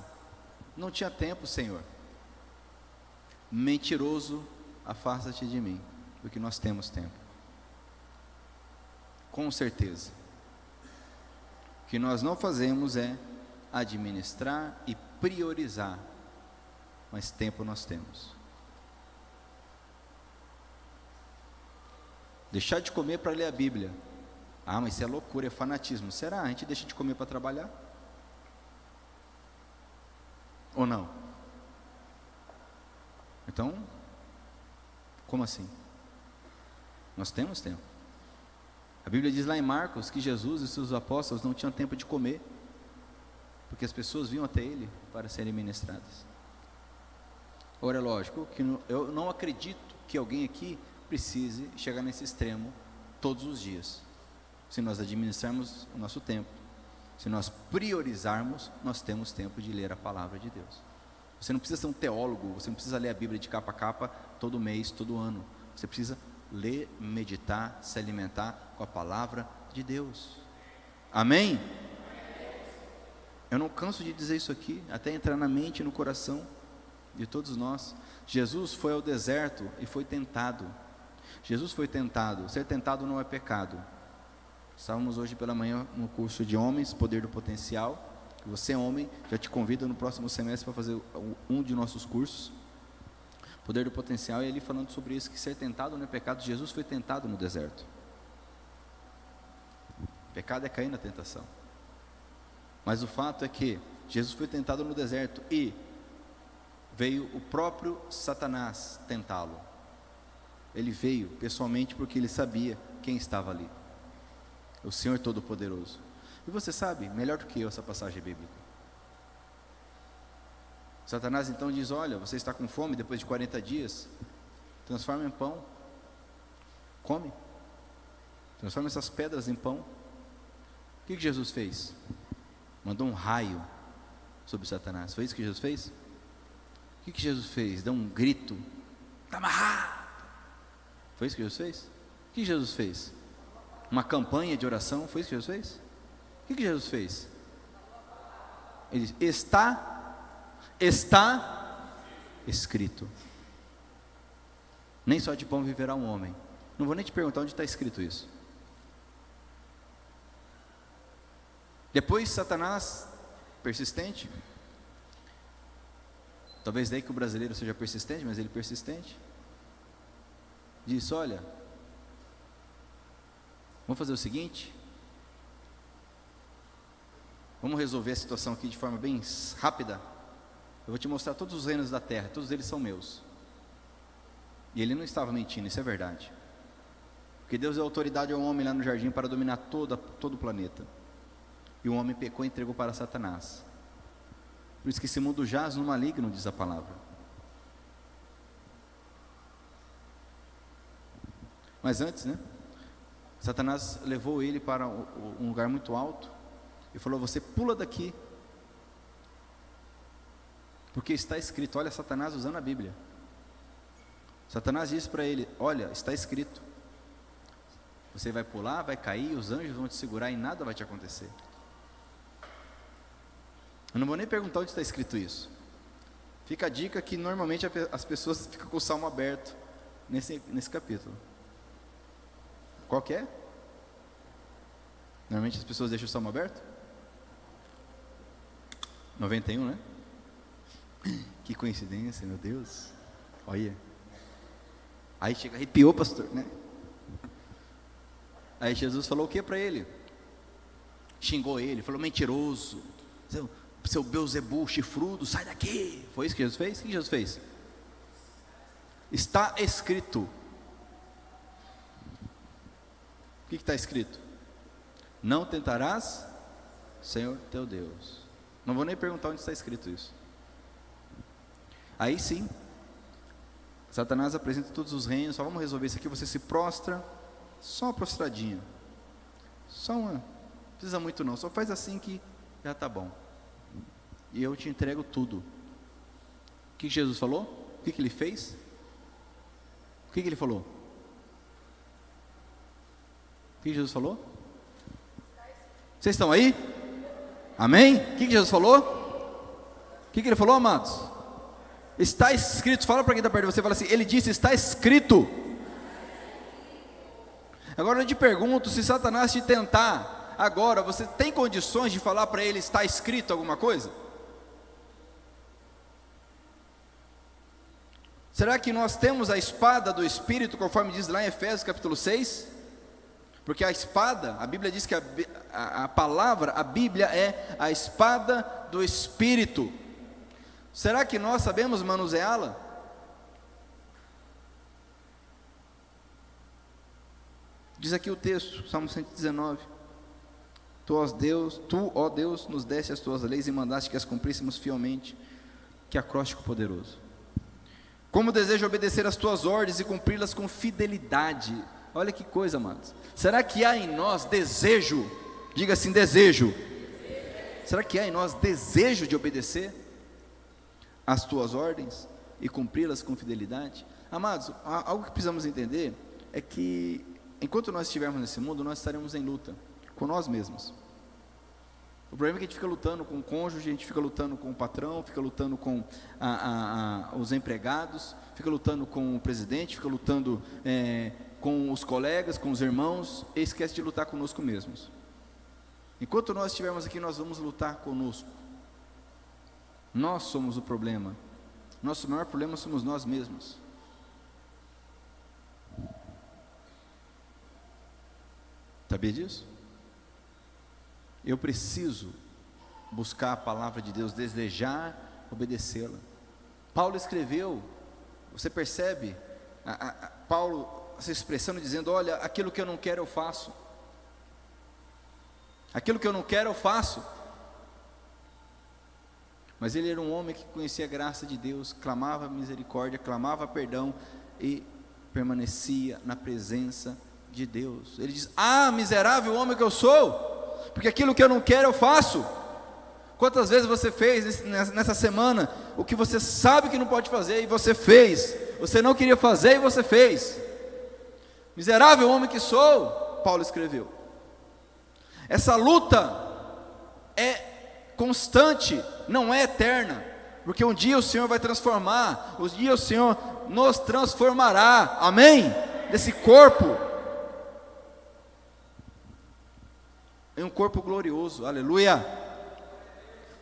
Não tinha tempo, Senhor. Mentiroso, afasta-te de mim, porque nós temos tempo. Com certeza. O que nós não fazemos é administrar e priorizar, mas tempo nós temos. Deixar de comer para ler a Bíblia. Ah, mas isso é loucura, é fanatismo. Será? A gente deixa de comer para trabalhar? Ou não? Então, como assim? Nós temos tempo. A Bíblia diz lá em Marcos que Jesus e seus apóstolos não tinham tempo de comer, porque as pessoas vinham até ele para serem ministradas. Ora, é lógico que eu não acredito que alguém aqui precise chegar nesse extremo todos os dias. Se nós administrarmos o nosso tempo, se nós priorizarmos, nós temos tempo de ler a palavra de Deus. Você não precisa ser um teólogo, você não precisa ler a Bíblia de capa a capa todo mês, todo ano. Você precisa ler, meditar, se alimentar com a palavra de Deus. Amém? Eu não canso de dizer isso aqui, até entrar na mente e no coração de todos nós. Jesus foi ao deserto e foi tentado. Jesus foi tentado. Ser tentado não é pecado. Estávamos hoje pela manhã no curso de homens, poder do potencial. Você é homem, já te convido no próximo semestre para fazer um de nossos cursos, poder do potencial, e ele falando sobre isso, que ser tentado não é pecado. Jesus foi tentado no deserto. Pecado é cair na tentação. Mas o fato é que Jesus foi tentado no deserto e veio o próprio Satanás tentá-lo. Ele veio pessoalmente porque ele sabia quem estava ali, o Senhor Todo-Poderoso. E você sabe, melhor do que eu, essa passagem bíblica. Satanás então diz: olha, você está com fome depois de 40 dias, transforma em pão, come, transforma essas pedras em pão. O que Jesus fez? Mandou um raio sobre Satanás. Foi isso que Jesus fez? O que Jesus fez? Deu um grito: está amarrado. Foi isso que Jesus fez? O que Jesus fez? uma campanha de oração. Foi isso que Jesus fez? O que Jesus fez? Ele disse: está escrito. Nem só de pão viverá um homem. Não vou nem te perguntar onde está escrito isso. Depois Satanás, persistente, talvez daí que o brasileiro seja persistente, mas ele persistente, disse: olha, vamos fazer o seguinte, vamos resolver a situação aqui de forma bem rápida. Eu vou te mostrar todos os reinos da terra, todos eles são meus. E ele não estava mentindo, isso é verdade. Porque Deus deu autoridade ao homem lá no jardim para dominar todo o planeta. E o homem pecou e entregou para Satanás. Por isso que esse mundo jaz no maligno, diz a palavra. Mas antes, Satanás levou ele para um lugar muito alto e falou: você pula daqui, porque está escrito. Olha Satanás usando a Bíblia. Satanás disse para ele: olha, está escrito, você vai pular, vai cair, os anjos vão te segurar e nada vai te acontecer. Eu não vou nem perguntar onde está escrito isso. Fica a dica que normalmente as pessoas ficam com o salmo aberto nesse capítulo. Qual que é? Normalmente as pessoas deixam o salmo aberto? 91, né? Que coincidência, meu Deus. Olha. Aí chega, arrepiou, pastor, né? Aí Jesus falou o que para ele? Xingou ele, falou: mentiroso, seu Beelzebul chifrudo, sai daqui. Foi isso que Jesus fez? O que Jesus fez? Está escrito. O que está escrito? Não tentarás Senhor teu Deus. Não vou nem perguntar onde está escrito isso. Aí sim, Satanás apresenta todos os reinos. Só vamos resolver isso aqui. Você se prostra, só uma prostradinha, só uma, não precisa muito não, só faz assim que já está bom, e eu te entrego tudo. O que Jesus falou? O que ele fez? O que ele falou? O que Jesus falou? Vocês estão aí? Amém? O que Jesus falou? O que ele falou, amados? Está escrito. Fala para quem está perto de você, fala assim: ele disse, está escrito. Agora eu te pergunto, se Satanás te tentar agora, você tem condições de falar para ele: está escrito alguma coisa? Será que nós temos a espada do Espírito, conforme diz lá em Efésios capítulo 6? Porque a espada, a Bíblia diz que a palavra, a Bíblia é a espada do Espírito. Será que nós sabemos manuseá-la? Diz aqui o texto, Salmo 119: Tu, ó Deus, nos deste as tuas leis e mandaste que as cumpríssemos fielmente. Que acróstico poderoso! Como desejo obedecer as tuas ordens e cumpri-las com fidelidade. Olha que coisa, amados. Será que há em nós desejo? Diga assim: desejo. Será que há em nós desejo de obedecer as tuas ordens e cumpri-las com fidelidade? Amados, algo que precisamos entender é que enquanto nós estivermos nesse mundo, nós estaremos em luta com nós mesmos. O problema é que a gente fica lutando com o cônjuge, a gente fica lutando com o patrão, fica lutando com os empregados, fica lutando com o presidente, fica lutando com os colegas, com os irmãos, e esquece de lutar conosco mesmos. Enquanto nós estivermos aqui, nós vamos lutar conosco. Nós somos o problema. Nosso maior problema somos nós mesmos. Sabia disso? Eu preciso buscar a palavra de Deus, desejar obedecê-la. Paulo escreveu, você percebe, Paulo se expressando, dizendo: olha, aquilo que eu não quero eu faço. Aquilo que eu não quero eu faço. Mas ele era um homem que conhecia a graça de Deus, clamava misericórdia, clamava perdão e permanecia na presença de Deus. Ele diz: ah, miserável homem que eu sou, porque aquilo que eu não quero eu faço. Quantas vezes você fez nessa semana o que você sabe que não pode fazer e você fez? Você não queria fazer e você fez. Miserável homem que sou. Paulo escreveu. Essa luta é constante, não é eterna, porque um dia o Senhor vai transformar, um dia o Senhor nos transformará, amém? Desse corpo, em um corpo glorioso, aleluia.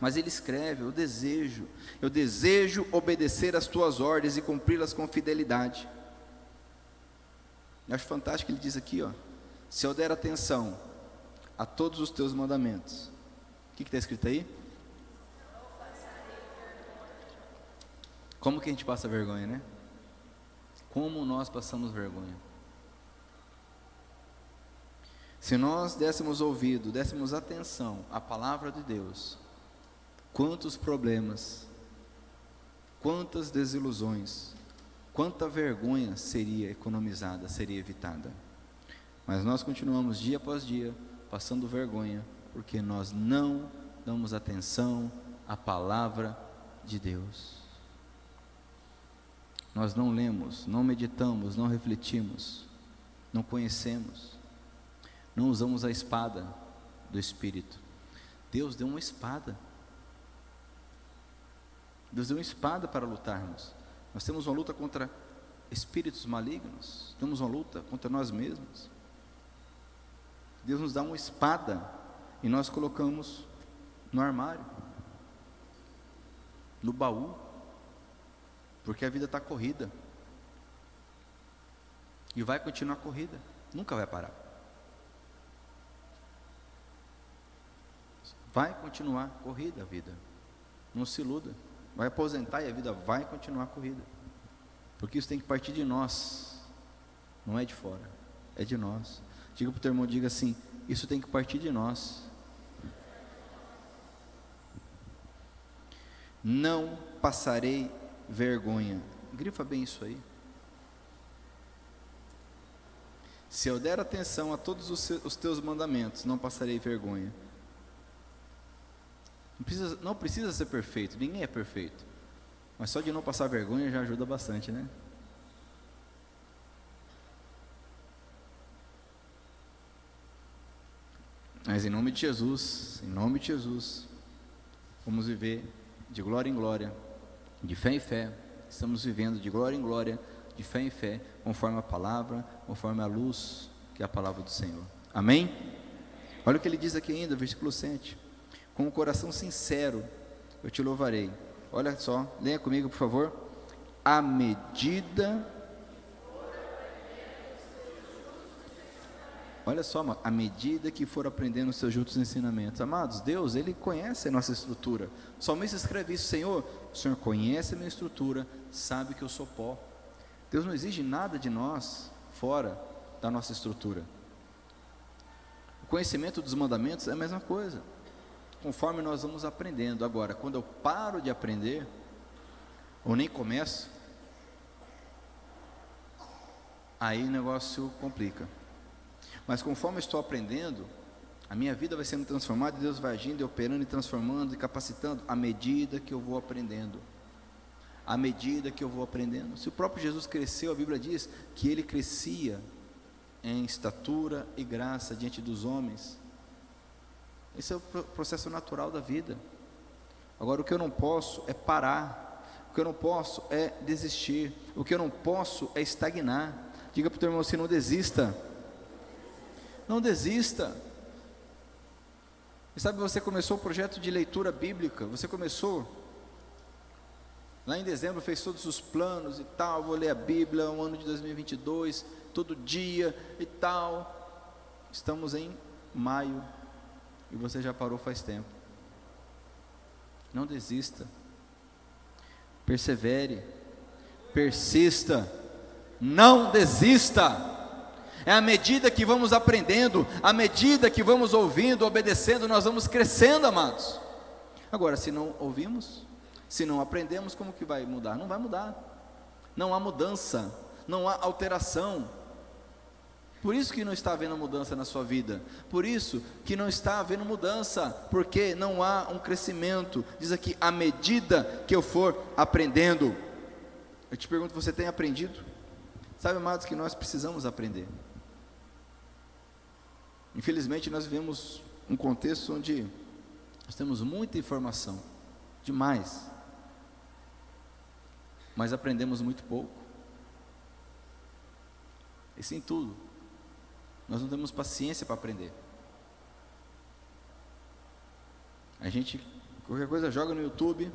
Mas ele escreve: eu desejo obedecer às tuas ordens e cumpri-las com fidelidade. Eu acho fantástico que ele diz aqui, ó: se eu der atenção a todos os teus mandamentos. O que está escrito aí? Como que a gente passa vergonha, né? Como nós passamos vergonha. Se nós dessemos ouvido, dessemos atenção à palavra de Deus, quantos problemas, quantas desilusões, quanta vergonha seria economizada, seria evitada. Mas nós continuamos dia após dia passando vergonha, porque nós não damos atenção à palavra de Deus. Nós não lemos, não meditamos, não refletimos, não conhecemos, não usamos a espada do Espírito. Deus deu uma espada. Deus deu uma espada para lutarmos. Nós temos uma luta contra espíritos malignos, temos uma luta contra nós mesmos. Deus nos dá uma espada e nós colocamos no armário, no baú, porque a vida está corrida e vai continuar corrida, nunca vai parar, vai continuar corrida a vida, não se iluda, vai aposentar e a vida vai continuar corrida, porque isso tem que partir de nós, não é de fora, é de nós. Diga para o teu irmão, diga assim: isso tem que partir de nós. Não passarei vergonha. Grifa bem isso aí. Se eu der atenção a todos os teus mandamentos, não passarei vergonha. Não precisa ser perfeito, ninguém é perfeito, mas só de não passar vergonha já ajuda bastante, né? Mas em nome de Jesus, vamos viver de glória em glória, de fé em fé. Estamos vivendo de glória em glória, de fé em fé, conforme a palavra, conforme a luz que é a palavra do Senhor. Amém? Olha o que ele diz aqui ainda, versículo 7: com o coração sincero eu te louvarei. Olha só, leia comigo por favor. À medida, olha só, à medida que for aprendendo os seus justos ensinamentos. Amados, Deus, Ele conhece a nossa estrutura. O salmista escreve isso: Senhor, o Senhor conhece a minha estrutura, sabe que eu sou pó. Deus não exige nada de nós fora da nossa estrutura. O conhecimento dos mandamentos é a mesma coisa, conforme nós vamos aprendendo. Agora, quando eu paro de aprender, ou nem começo, aí o negócio complica. Mas conforme eu estou aprendendo, a minha vida vai sendo transformada, e Deus vai agindo e operando e transformando e capacitando, à medida que eu vou aprendendo. À medida que eu vou aprendendo. Se o próprio Jesus cresceu, a Bíblia diz que Ele crescia em estatura e graça diante dos homens. Esse é o processo natural da vida. Agora, o que eu não posso é parar, o que eu não posso é desistir, o que eu não posso é estagnar. Diga para o teu irmão assim: não desista. Não desista. E sabe, você começou o projeto de leitura bíblica, você começou, lá em dezembro fez todos os planos e tal, vou ler a Bíblia, o ano de 2022, todo dia e tal. Estamos em maio, e você já parou faz tempo. Não desista, persevere, persista, não desista. É à medida que vamos aprendendo, à medida que vamos ouvindo, obedecendo, nós vamos crescendo, amados. Agora, se não ouvimos, se não aprendemos, como que vai mudar? Não vai mudar. Não há mudança, não há alteração. Por isso que não está havendo mudança na sua vida. Por isso que não está havendo mudança, porque não há um crescimento. Diz aqui: à medida que eu for aprendendo. Eu te pergunto, você tem aprendido? Sabe, amados, que nós precisamos aprender. Infelizmente nós vivemos um contexto onde nós temos muita informação, demais, mas aprendemos muito pouco. Isso em tudo. Nós não temos paciência para aprender. A gente, qualquer coisa, joga no YouTube,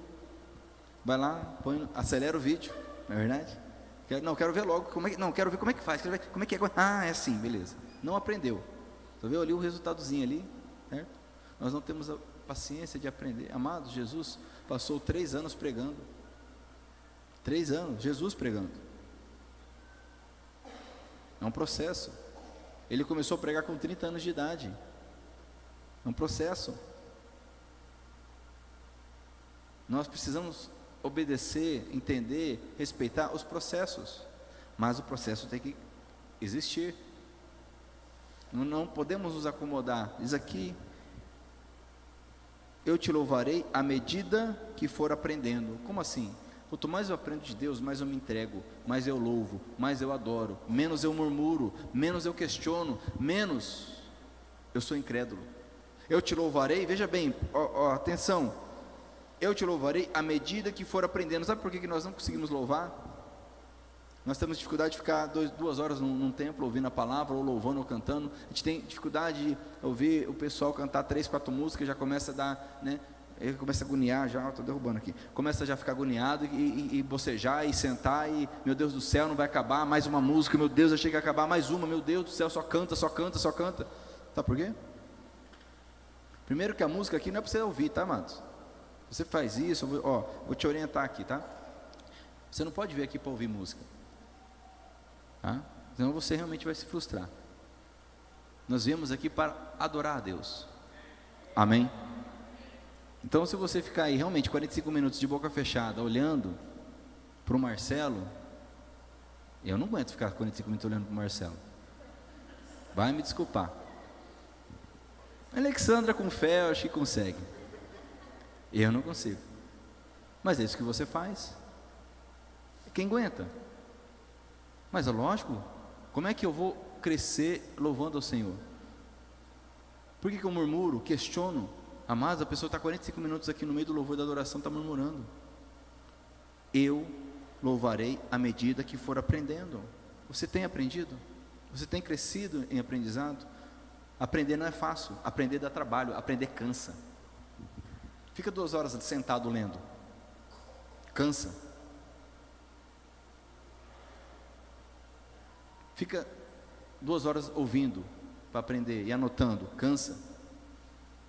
vai lá, põe, acelera o vídeo, não é verdade? Quero ver logo, quero ver como é que faz, quero ver como é que é. Ah, é assim, beleza. Não aprendeu. Só viu ali o resultadozinho ali, certo? Nós não temos a paciência de aprender. Amados, Jesus passou 3 anos pregando. 3 anos, Jesus pregando. É um processo. Ele começou a pregar com 30 anos de idade. É um processo. Nós precisamos obedecer, entender, respeitar os processos. Mas o processo tem que existir. Não podemos nos acomodar. Diz aqui: eu te louvarei à medida que for aprendendo. Como assim? Quanto mais eu aprendo de Deus, mais eu me entrego, mais eu louvo, mais eu adoro, menos eu murmuro, menos eu questiono, menos eu sou incrédulo. Eu te louvarei, veja bem, atenção, eu te louvarei à medida que for aprendendo. Sabe por que nós não conseguimos louvar? Nós temos dificuldade de ficar 2 horas num templo ouvindo a palavra, ou louvando, ou cantando. A gente tem dificuldade de ouvir o pessoal cantar 3, 4 músicas, já começa a dar, né? Ele começa a agoniar, já estou derrubando aqui. Começa já a ficar agoniado e bocejar e sentar e, meu Deus do céu, não vai acabar, mais uma música, meu Deus, achei que ia acabar, mais uma, meu Deus do céu, só canta, só canta, só canta. Sabe por quê? Primeiro que a música aqui não é para você ouvir, tá, amados? Você faz isso, vou te orientar aqui, tá? Você não pode vir aqui para ouvir música, tá? Senão você realmente vai se frustrar. Nós viemos aqui para adorar a Deus. Amém? Então, se você ficar aí realmente 45 minutos de boca fechada, olhando para o Marcelo, eu não aguento ficar 45 minutos olhando para o Marcelo. Vai me desculpar. A Alexandra com fé, eu acho que consegue. Eu não consigo. Mas é isso que você faz. Quem aguenta? Mas é lógico, como é que eu vou crescer louvando ao Senhor? Por que eu murmuro, questiono? Amados, a pessoa está 45 minutos aqui no meio do louvor e da adoração, está murmurando. Eu louvarei à medida que for aprendendo. Você tem aprendido? Você tem crescido em aprendizado? Aprender não é fácil, aprender dá trabalho, aprender cansa. Fica 2 horas sentado lendo, cansa. Fica 2 horas ouvindo para aprender e anotando, cansa.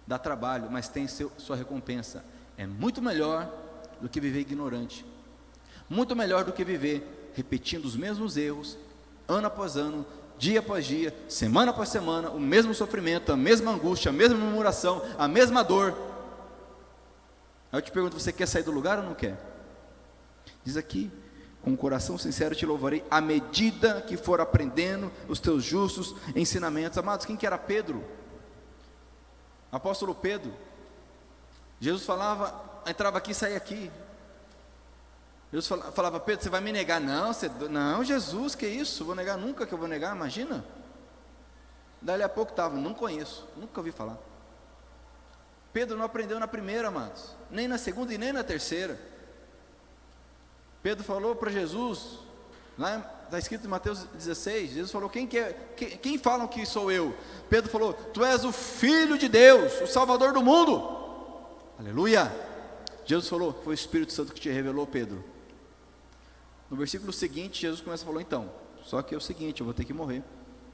Dá trabalho, mas tem sua recompensa. É muito melhor do que viver ignorante. Muito melhor do que viver repetindo os mesmos erros, ano após ano, dia após dia, semana após semana, o mesmo sofrimento, a mesma angústia, a mesma murmuração, a mesma dor. Aí eu te pergunto, você quer sair do lugar ou não quer? Diz aqui: com o coração sincero te louvarei à medida que for aprendendo os teus justos ensinamentos. Amados, quem que era Pedro? Apóstolo Pedro. Jesus falava, entrava aqui e saía aqui. Jesus falava: Pedro, você vai me negar? Não, Jesus, que isso? Vou negar? Nunca que eu vou negar, imagina. Dali a pouco estava: não conheço, nunca ouvi falar. Pedro não aprendeu na primeira, amados, nem na segunda e nem na terceira. Pedro falou para Jesus, lá está escrito em Mateus 16, Jesus falou: quem falam que sou eu? Pedro falou: tu és o Filho de Deus, o Salvador do mundo. Aleluia. Jesus falou: foi o Espírito Santo que te revelou, Pedro. No versículo seguinte, Jesus começa a falar: então, só que é o seguinte, eu vou ter que morrer,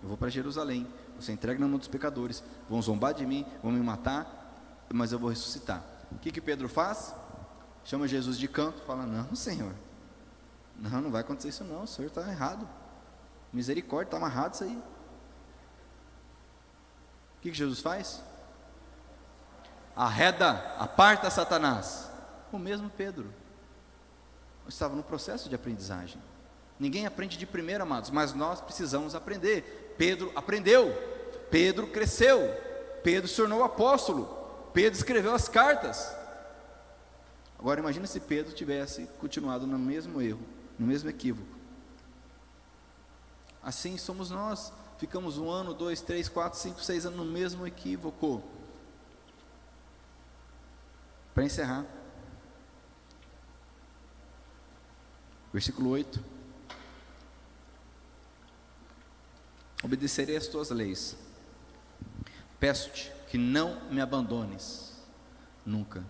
eu vou para Jerusalém, você entrega na mão dos pecadores, vão zombar de mim, vão me matar, mas eu vou ressuscitar. O que Pedro faz? Chama Jesus de canto, fala: não, Senhor, não vai acontecer isso não, o Senhor está errado, misericórdia, está amarrado isso aí. O que Jesus faz? Arreda, aparta Satanás. O mesmo Pedro estava no processo de aprendizagem. Ninguém aprende de primeira, amados, mas nós precisamos aprender. Pedro aprendeu, Pedro cresceu, Pedro se tornou apóstolo, Pedro escreveu as cartas. Agora imagina se Pedro tivesse continuado no mesmo erro, no mesmo equívoco. Assim somos nós. ficamos 1 ano, 2, 3, 4, 5, 6 anos no mesmo equívoco. Para encerrar, versículo 8: obedecerei às tuas leis, peço-te que não me abandones nunca.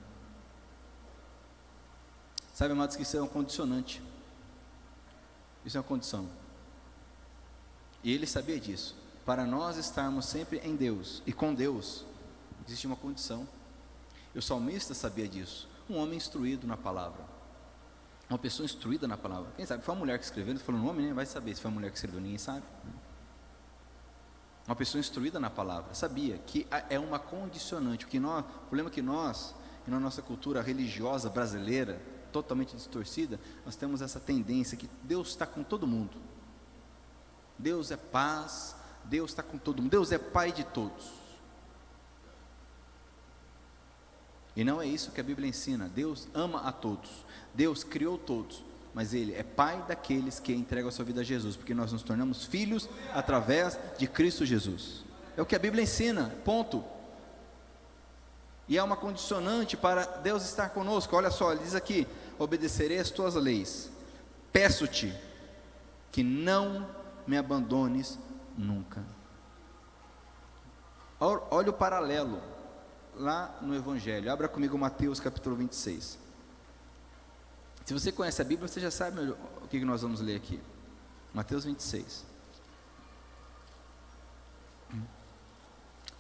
Sabe, amados, que isso é um condicionante, isso é uma condição, e ele sabia disso. Para nós estarmos sempre em Deus e com Deus, existe uma condição, e o salmista sabia disso. Um homem instruído na palavra, uma pessoa instruída na palavra. Quem sabe, foi uma mulher que escreveu, ele falou no homem, nem vai saber se foi uma mulher que escreveu, ninguém sabe. Uma pessoa instruída na palavra, sabia que é uma condicionante. O problema é que nós, e na nossa cultura religiosa brasileira, totalmente distorcida, nós temos essa tendência que Deus está com todo mundo. Deus é paz, Deus está com todo mundo, Deus é pai de todos. E não é isso que a Bíblia ensina. Deus ama a todos, Deus criou todos, mas Ele é pai daqueles que entregam a sua vida a Jesus, porque nós nos tornamos filhos através de Cristo Jesus. É o que a Bíblia ensina, ponto. E é uma condicionante para Deus estar conosco. Olha só, ele diz aqui: obedecerei às tuas leis, peço-te que não me abandones nunca. Olha o paralelo lá no Evangelho. Abra comigo Mateus capítulo 26. Se você conhece a Bíblia, você já sabe o que nós vamos ler aqui. Mateus 26.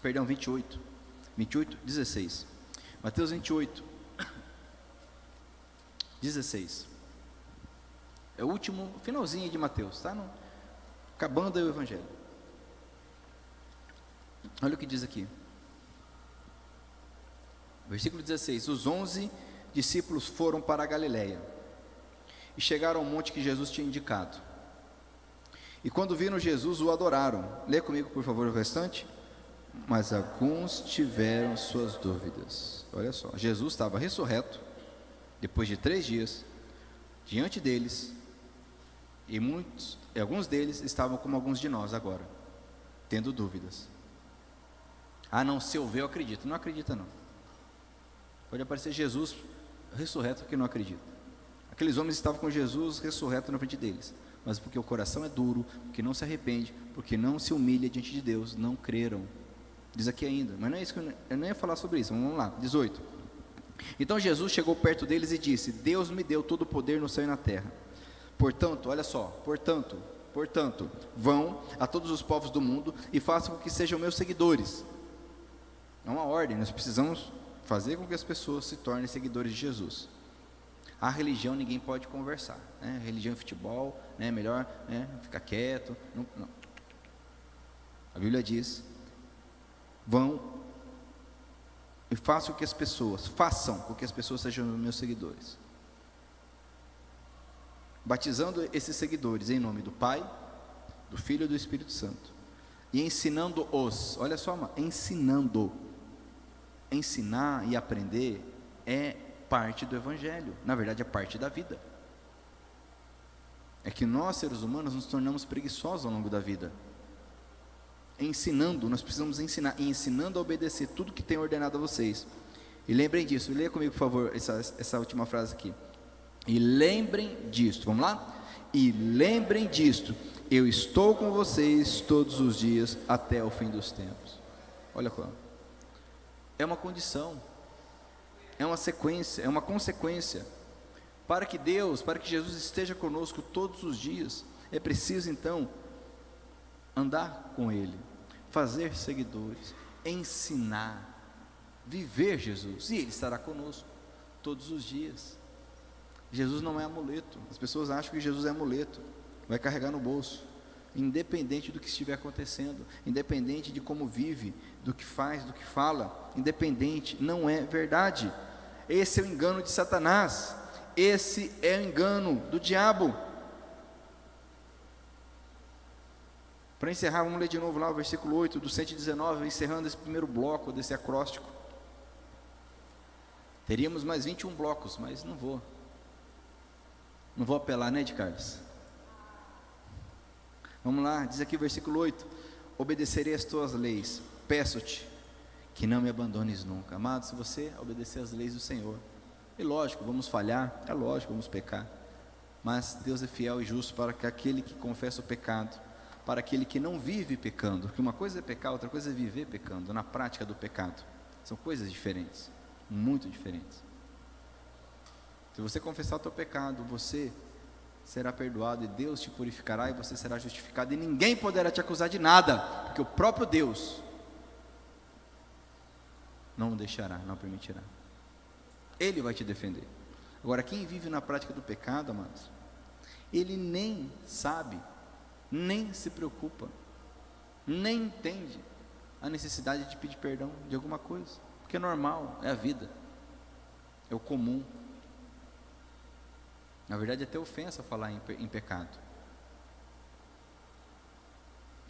Perdão, 28. 28, 16. Mateus 28, 16. É o último, finalzinho de Mateus, tá? Acabando aí o Evangelho. Olha o que diz aqui. Versículo 16: os 11 discípulos foram para a Galileia e chegaram ao monte que Jesus tinha indicado. E quando viram Jesus, o adoraram. Lê comigo, por favor, o restante. Mas alguns tiveram suas dúvidas. Olha só, Jesus estava ressurreto, depois de 3 dias, diante deles, e alguns deles estavam como alguns de nós agora, tendo dúvidas. Ah não, se eu ver eu acredito. Não acredita não. Pode aparecer Jesus ressurreto que não acredita. Aqueles homens estavam com Jesus ressurreto na frente deles, mas porque o coração é duro, porque não se arrepende, porque não se humilha diante de Deus, não creram. Diz aqui ainda, mas não é isso que eu não ia falar sobre isso. Vamos lá, 18. Então Jesus chegou perto deles e disse: Deus me deu todo o poder no céu e na terra. Portanto, olha só, portanto, vão a todos os povos do mundo e façam com que sejam meus seguidores. É uma ordem, nós precisamos fazer com que as pessoas se tornem seguidores de Jesus. A religião ninguém pode conversar, né? Religião e futebol, né? Melhor, né? Ficar quieto. Não. A Bíblia diz: vão e façam com que as pessoas sejam meus seguidores, batizando esses seguidores em nome do Pai, do Filho e do Espírito Santo, e ensinando-os. Olha só, ensinar e aprender é parte do Evangelho, na verdade é parte da vida. É que nós, seres humanos, nos tornamos preguiçosos ao longo da vida. Ensinando, nós precisamos ensinar, e ensinando a obedecer tudo que tem ordenado a vocês. E lembrem disso, leia comigo por favor essa última frase aqui. E lembrem disto, vamos lá? E lembrem disto, eu estou com vocês todos os dias até o fim dos tempos. Olha só, é uma condição, é uma sequência, é uma consequência. Para que Jesus esteja conosco todos os dias, é preciso então andar com Ele, fazer seguidores, ensinar, viver Jesus, e Ele estará conosco todos os dias. Jesus não é amuleto. As pessoas acham que Jesus é amuleto, vai carregar no bolso, independente do que estiver acontecendo, independente de como vive, do que faz, do que fala, independente, não é verdade. Esse é o engano de Satanás, esse é o engano do diabo. Para encerrar, vamos ler de novo lá o versículo 8 do 119, encerrando esse primeiro bloco desse acróstico. Teríamos mais 21 blocos, mas não vou apelar, né, de Carlos? Vamos lá, diz aqui o versículo 8: obedecerei as tuas leis, peço-te que não me abandones nunca. Amado, se você obedecer as leis do Senhor, e lógico, vamos falhar, é lógico, vamos pecar, mas Deus é fiel e justo para que aquele que confessa o pecado, para aquele que não vive pecando, porque uma coisa é pecar, outra coisa é viver pecando, na prática do pecado, são coisas diferentes, muito diferentes. Se você confessar o teu pecado, você será perdoado e Deus te purificará e você será justificado e ninguém poderá te acusar de nada, porque o próprio Deus não deixará, não permitirá. Ele vai te defender. Agora, quem vive na prática do pecado, amados, ele nem sabe, nem se preocupa, nem entende a necessidade de pedir perdão de alguma coisa, porque é normal, é a vida, é o comum. Na verdade, é até ofensa falar em pecado.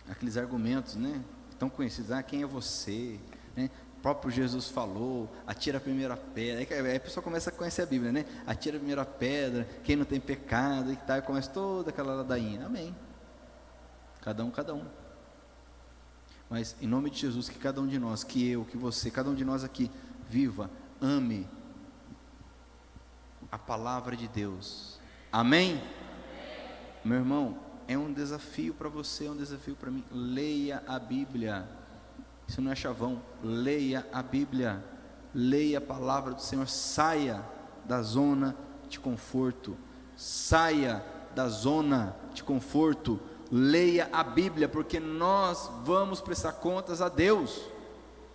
Aqueles argumentos, né, tão conhecidos, quem é você, né? O próprio Jesus falou, atira a primeira pedra. Aí a pessoa começa a conhecer a Bíblia, né? Atira a primeira pedra, quem não tem pecado, e tal, e começa toda aquela ladainha. Amém. Cada um. Mas em nome de Jesus, que cada um de nós, que eu, que você, cada um de nós aqui, viva, ame a palavra de Deus. Amém? Meu irmão, é um desafio para você, é um desafio para mim. Leia a Bíblia. Isso não é chavão. Leia a Bíblia. Leia a palavra do Senhor. Saia da zona de conforto. Saia da zona de conforto. Leia a Bíblia, porque nós vamos prestar contas a Deus.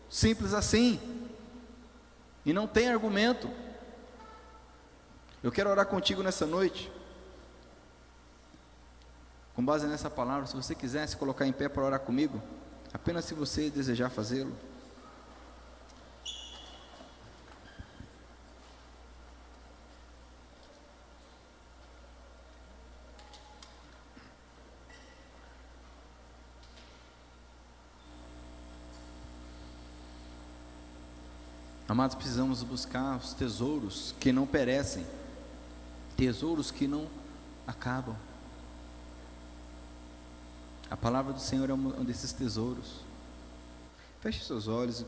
Simples assim. E não tem argumento. Eu quero orar contigo nessa noite, com base nessa palavra. Se você quiser se colocar em pé para orar comigo, apenas se você desejar fazê-lo. Amados, precisamos buscar os tesouros que não perecem, tesouros que não acabam. A palavra do Senhor é um desses tesouros. Feche seus olhos.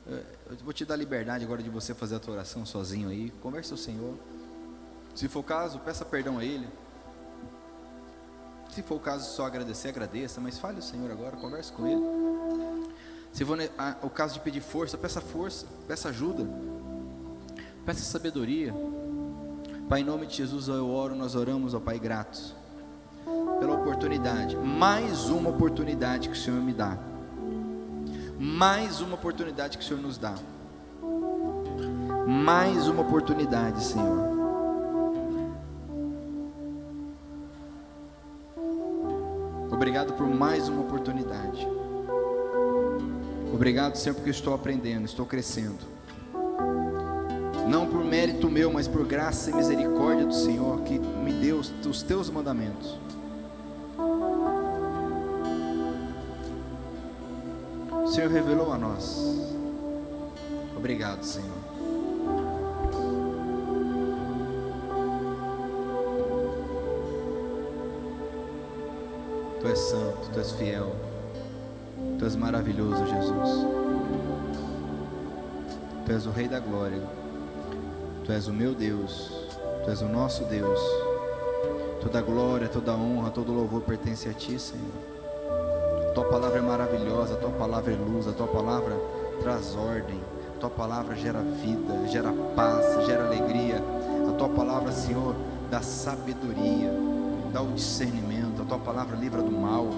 Eu vou te dar liberdade agora de você fazer a tua oração sozinho aí. Converse com o Senhor. Se for o caso, peça perdão a Ele. Se for o caso, só agradecer, agradeça. Mas fale ao Senhor agora, converse com Ele. Se for o caso de pedir força, peça ajuda, peça sabedoria. Pai, em nome de Jesus eu oro, nós oramos, ó Pai, gratos pela oportunidade, mais uma oportunidade que o Senhor me dá, mais uma oportunidade que o Senhor nos dá, mais uma oportunidade, Senhor. Obrigado por mais uma oportunidade. Obrigado, Senhor, porque estou aprendendo, estou crescendo. Não por mérito meu, mas por graça e misericórdia do Senhor, que me deu os teus mandamentos. O Senhor revelou a nós. Obrigado, Senhor. Tu és santo, Tu és fiel, Tu és maravilhoso, Jesus. Tu és o Rei da Glória. Tu és o meu Deus, Tu és o nosso Deus. Toda glória, toda honra, todo louvor pertence a Ti, Senhor. Tua palavra é maravilhosa, Tua palavra é luz, a Tua palavra traz ordem, a Tua palavra gera vida, gera paz, gera alegria. A Tua palavra, Senhor, dá sabedoria, dá o discernimento. A Tua palavra livra do mal.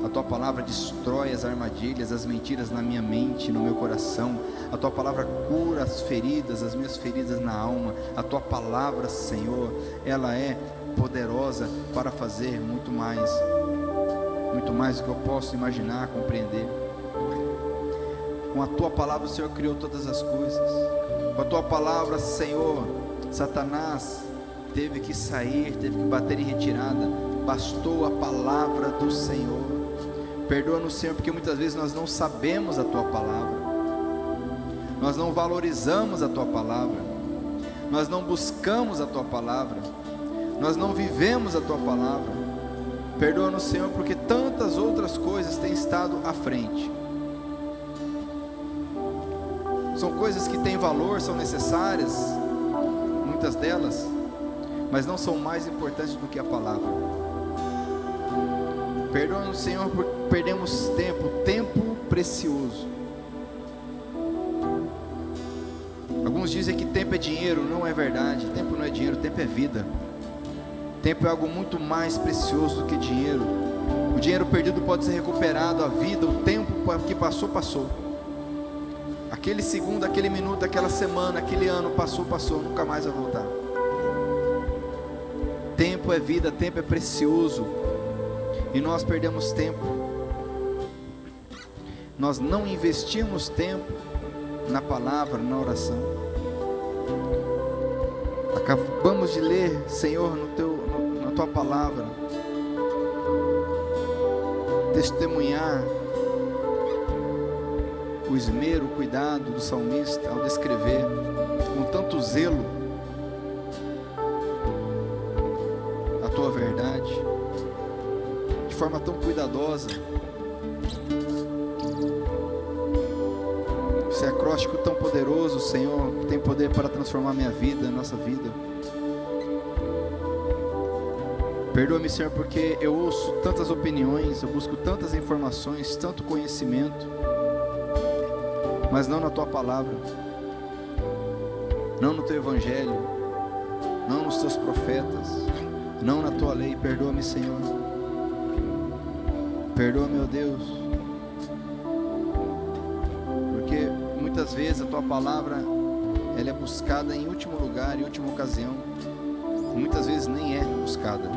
A Tua palavra destrói as armadilhas, as mentiras na minha mente, no meu coração. A Tua palavra cura as feridas, as minhas feridas na alma. A Tua palavra, Senhor, ela é poderosa para fazer muito mais do que eu posso imaginar, compreender. Com a Tua palavra o Senhor criou todas as coisas. Com a Tua palavra, Senhor, Satanás teve que sair, teve que bater em retirada. Bastou a palavra do Senhor. Perdoa-nos, Senhor, porque muitas vezes nós não sabemos a Tua palavra, nós não valorizamos a Tua palavra, nós não buscamos a Tua palavra, nós não vivemos a Tua palavra. Perdoa-nos, Senhor, porque tantas outras coisas têm estado à frente. São coisas que têm valor, são necessárias, muitas delas, mas não são mais importantes do que a palavra. Perdoa-nos, Senhor, porque perdemos tempo precioso. Alguns dizem que tempo é dinheiro. Não é verdade. Tempo não é dinheiro, tempo é vida. Tempo é algo muito mais precioso do que dinheiro. O dinheiro perdido pode ser recuperado, a vida, o tempo que passou, passou. Aquele segundo, aquele minuto, aquela semana, aquele ano passou, nunca mais vai voltar. Tempo é vida, tempo é precioso. E nós perdemos tempo. Nós não investimos tempo na palavra, na oração. Acabamos de ler, Senhor, na tua palavra, testemunhar o esmero, o cuidado do salmista ao descrever com tanto zelo a tua verdade, de forma tão cuidadosa. Esse acróstico tão poderoso, Senhor, que tem poder para transformar minha vida, a nossa vida. Perdoa-me, Senhor, porque eu ouço tantas opiniões, eu busco tantas informações, tanto conhecimento, mas não na tua palavra, não no teu evangelho, não nos teus profetas, não na tua lei. Perdoa-me, Senhor. Perdoa, meu Deus, porque muitas vezes a tua palavra, ela é buscada em último lugar, em última ocasião, muitas vezes nem é buscada.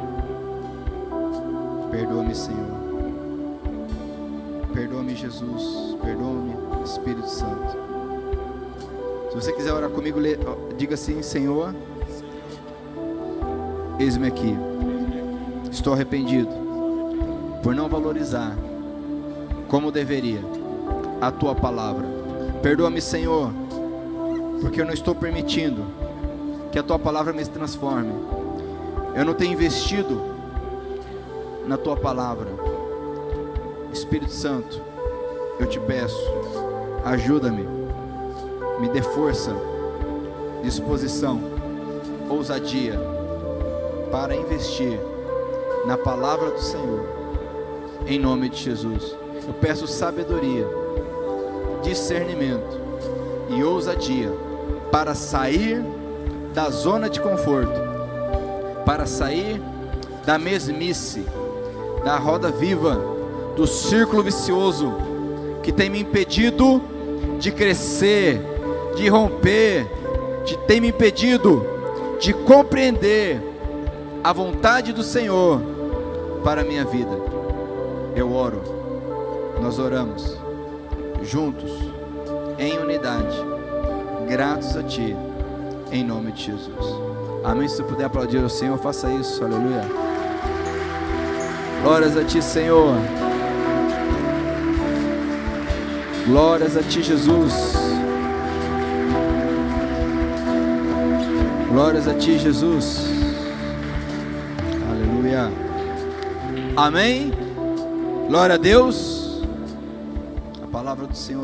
Perdoa-me, Senhor. Perdoa-me, Jesus. Perdoa-me, Espírito Santo. Se você quiser orar comigo, diga assim: Senhor, eis-me aqui. Estou arrependido por não valorizar como deveria a tua palavra. Perdoa-me, Senhor, porque eu não estou permitindo que a tua palavra me transforme. Eu não tenho investido na tua palavra. Espírito Santo, eu te peço, ajuda-me, me dê força, disposição, ousadia para investir na palavra do Senhor, em nome de Jesus. Eu peço sabedoria, discernimento e ousadia para sair da zona de conforto, para sair da mesmice, da roda viva, do círculo vicioso que tem me impedido de crescer, de romper, tem me impedido de compreender a vontade do Senhor para a minha vida. Eu oro, nós oramos juntos, em unidade, gratos a Ti, em nome de Jesus. Amém. Se você puder aplaudir ao Senhor, faça isso. Aleluia. Glórias a Ti, Senhor. Glórias a Ti, Jesus. Glórias a Ti, Jesus. Aleluia. Amém. Glória a Deus. A palavra do Senhor